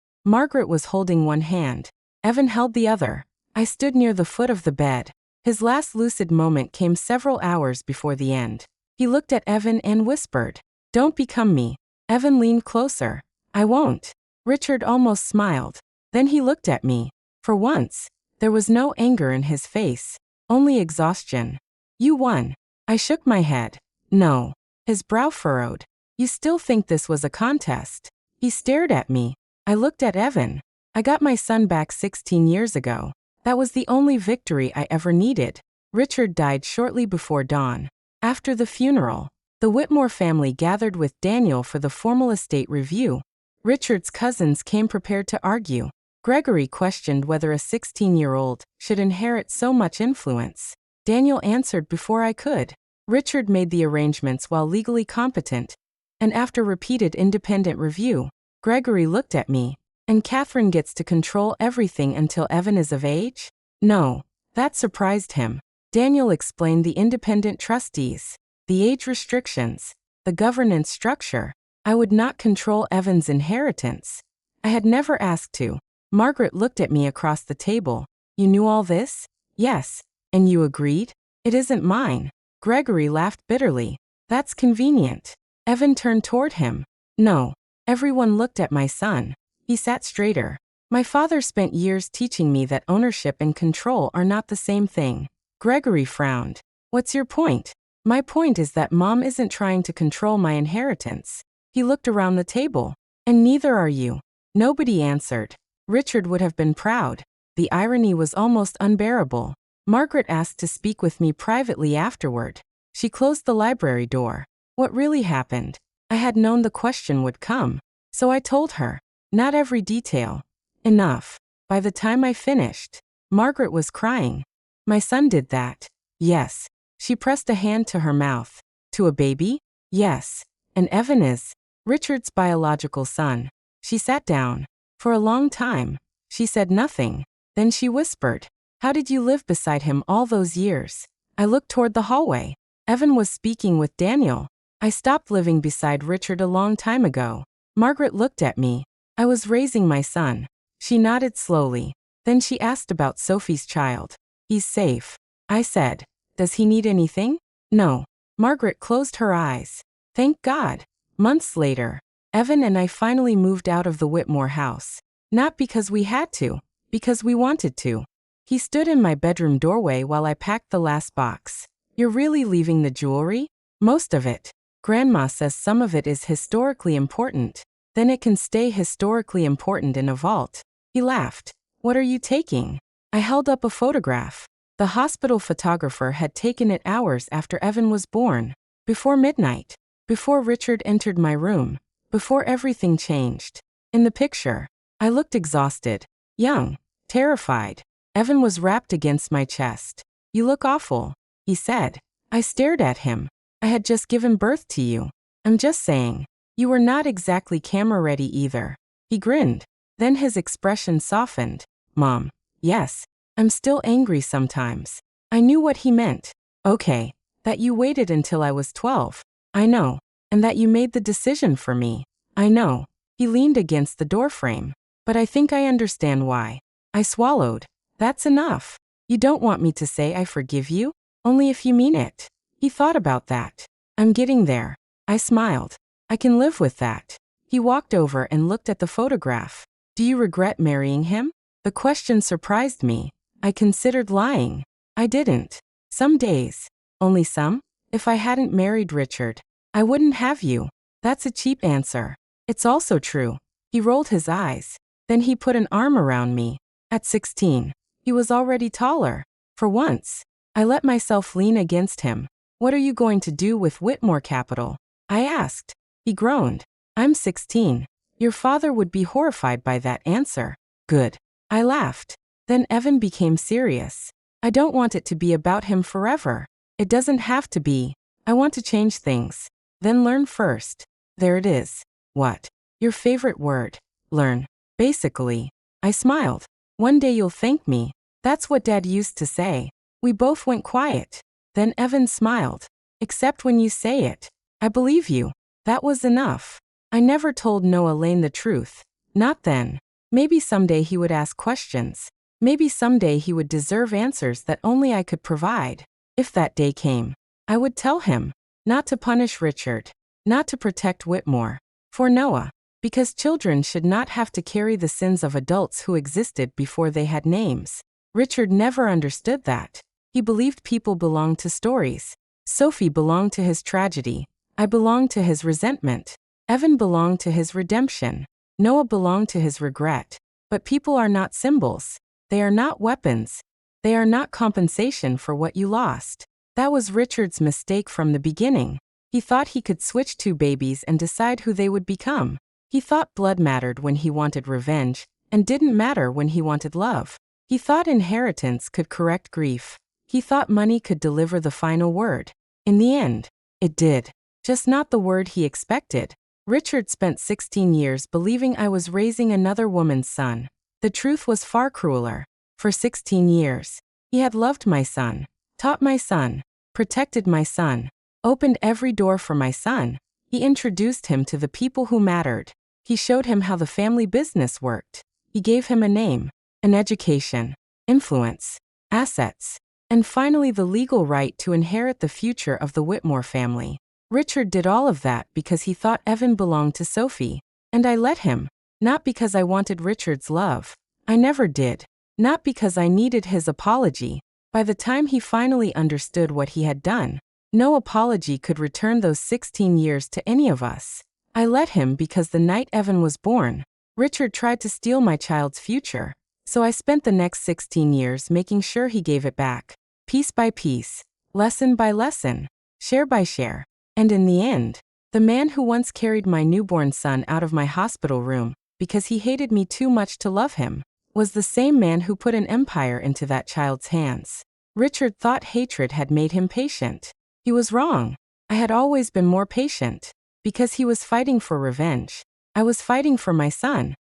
Margaret was holding one hand. Evan held the other. I stood near the foot of the bed. His last lucid moment came several hours before the end. He looked at Evan and whispered, Don't become me. Evan leaned closer. I won't. Richard almost smiled. Then he looked at me. For once, there was no anger in his face, only exhaustion. You won. I shook my head. No. His brow furrowed. You still think this was a contest? He stared at me. I looked at Evan. I got my son back 16 years ago. That was the only victory I ever needed. Richard died shortly before dawn. After the funeral, the Whitmore family gathered with Daniel for the formal estate review. Richard's cousins came prepared to argue. Gregory questioned whether a 16-year-old should inherit so much influence. Daniel answered before I could. Richard made the arrangements while legally competent. And after repeated independent review, Gregory looked at me. And Catherine gets to control everything until Evan is of age? No. That surprised him. Daniel explained the independent trustees, the age restrictions, the governance structure. I would not control Evan's inheritance. I had never asked to. Margaret looked at me across the table. You knew all this? Yes. And you agreed? It isn't mine. Gregory laughed bitterly. That's convenient. Evan turned toward him. No. Everyone looked at my son. He sat straighter. My father spent years teaching me that ownership and control are not the same thing. Gregory frowned. What's your point? My point is that Mom isn't trying to control my inheritance. He looked around the table. And neither are you. Nobody answered. Richard would have been proud. The irony was almost unbearable. Margaret asked to speak with me privately afterward. She closed the library door. What really happened? I had known the question would come. So I told her. Not every detail. Enough. By the time I finished, Margaret was crying. My son did that. Yes. She pressed a hand to her mouth. To a baby? Yes. And Evan is Richard's biological son. She sat down. For a long time, she said nothing. Then she whispered, How did you live beside him all those years? I looked toward the hallway. Evan was speaking with Daniel. I stopped living beside Richard a long time ago. Margaret looked at me. I was raising my son. She nodded slowly. Then she asked about Sophie's child. He's safe. I said, Does he need anything? No. Margaret closed her eyes. Thank God. Months later, Evan and I finally moved out of the Whitmore house. Not because we had to, because we wanted to. He stood in my bedroom doorway while I packed the last box. You're really leaving the jewelry? Most of it. Grandma says some of it is historically important. Then it can stay historically important in a vault. He laughed. What are you taking? I held up a photograph. The hospital photographer had taken it hours after Evan was born. Before midnight. Before Richard entered my room. Before everything changed. In the picture, I looked exhausted, young, terrified. Evan was wrapped against my chest. You look awful, he said. I stared at him. I had just given birth to you. I'm just saying. You were not exactly camera-ready either. He grinned. Then his expression softened. Mom. Yes. I'm still angry sometimes. I knew what he meant. Okay. That you waited until I was 12. I know. And that you made the decision for me. I know. He leaned against the doorframe. But I think I understand why. I swallowed. That's enough. You don't want me to say I forgive you? Only if you mean it. He thought about that. I'm getting there. I smiled. I can live with that. He walked over and looked at the photograph. Do you regret marrying him? The question surprised me. I considered lying. I didn't. Some days. Only some? If I hadn't married Richard, I wouldn't have you. That's a cheap answer. It's also true. He rolled his eyes. Then he put an arm around me. At 16, he was already taller. For once, I let myself lean against him. What are you going to do with Whitmore Capital? I asked. He groaned. I'm 16. Your father would be horrified by that answer. Good. I laughed. Then Evan became serious. I don't want it to be about him forever. It doesn't have to be. I want to change things. Then learn first. There it is. What? Your favorite word. Learn. Basically. I smiled. One day you'll thank me. That's what Dad used to say. We both went quiet. Then Evan smiled. Except when you say it. I believe you. That was enough. I never told Noah Lane the truth. Not then. Maybe someday he would ask questions. Maybe someday he would deserve answers that only I could provide. If that day came, I would tell him. Not to punish Richard. Not to protect Whitmore. For Noah. Because children should not have to carry the sins of adults who existed before they had names. Richard never understood that. He believed people belonged to stories. Sophie belonged to his tragedy. I belonged to his resentment. Evan belonged to his redemption. Noah belonged to his regret. But people are not symbols. They are not weapons. They are not compensation for what you lost. That was Richard's mistake from the beginning. He thought he could switch two babies and decide who they would become. He thought blood mattered when he wanted revenge, and didn't matter when he wanted love. He thought inheritance could correct grief. He thought money could deliver the final word. In the end, it did. Just not the word he expected. Richard spent 16 years believing I was raising another woman's son. The truth was far crueler. For 16 years, he had loved my son, taught my son, protected my son, opened every door for my son. He introduced him to the people who mattered. He showed him how the family business worked. He gave him a name, an education, influence, assets, and finally the legal right to inherit the future of the Whitmore family. Richard did all of that because he thought Evan belonged to Sophie, and I let him, not because I wanted Richard's love. I never did. Not because I needed his apology. By the time he finally understood what he had done, no apology could return those 16 years to any of us. I let him because the night Evan was born, Richard tried to steal my child's future. So I spent the next 16 years making sure he gave it back, piece by piece, lesson by lesson, share by share. And in the end, the man who once carried my newborn son out of my hospital room because he hated me too much to love him, was the same man who put an empire into that child's hands. Richard thought hatred had made him patient. He was wrong. I had always been more patient. Because he was fighting for revenge. I was fighting for my son.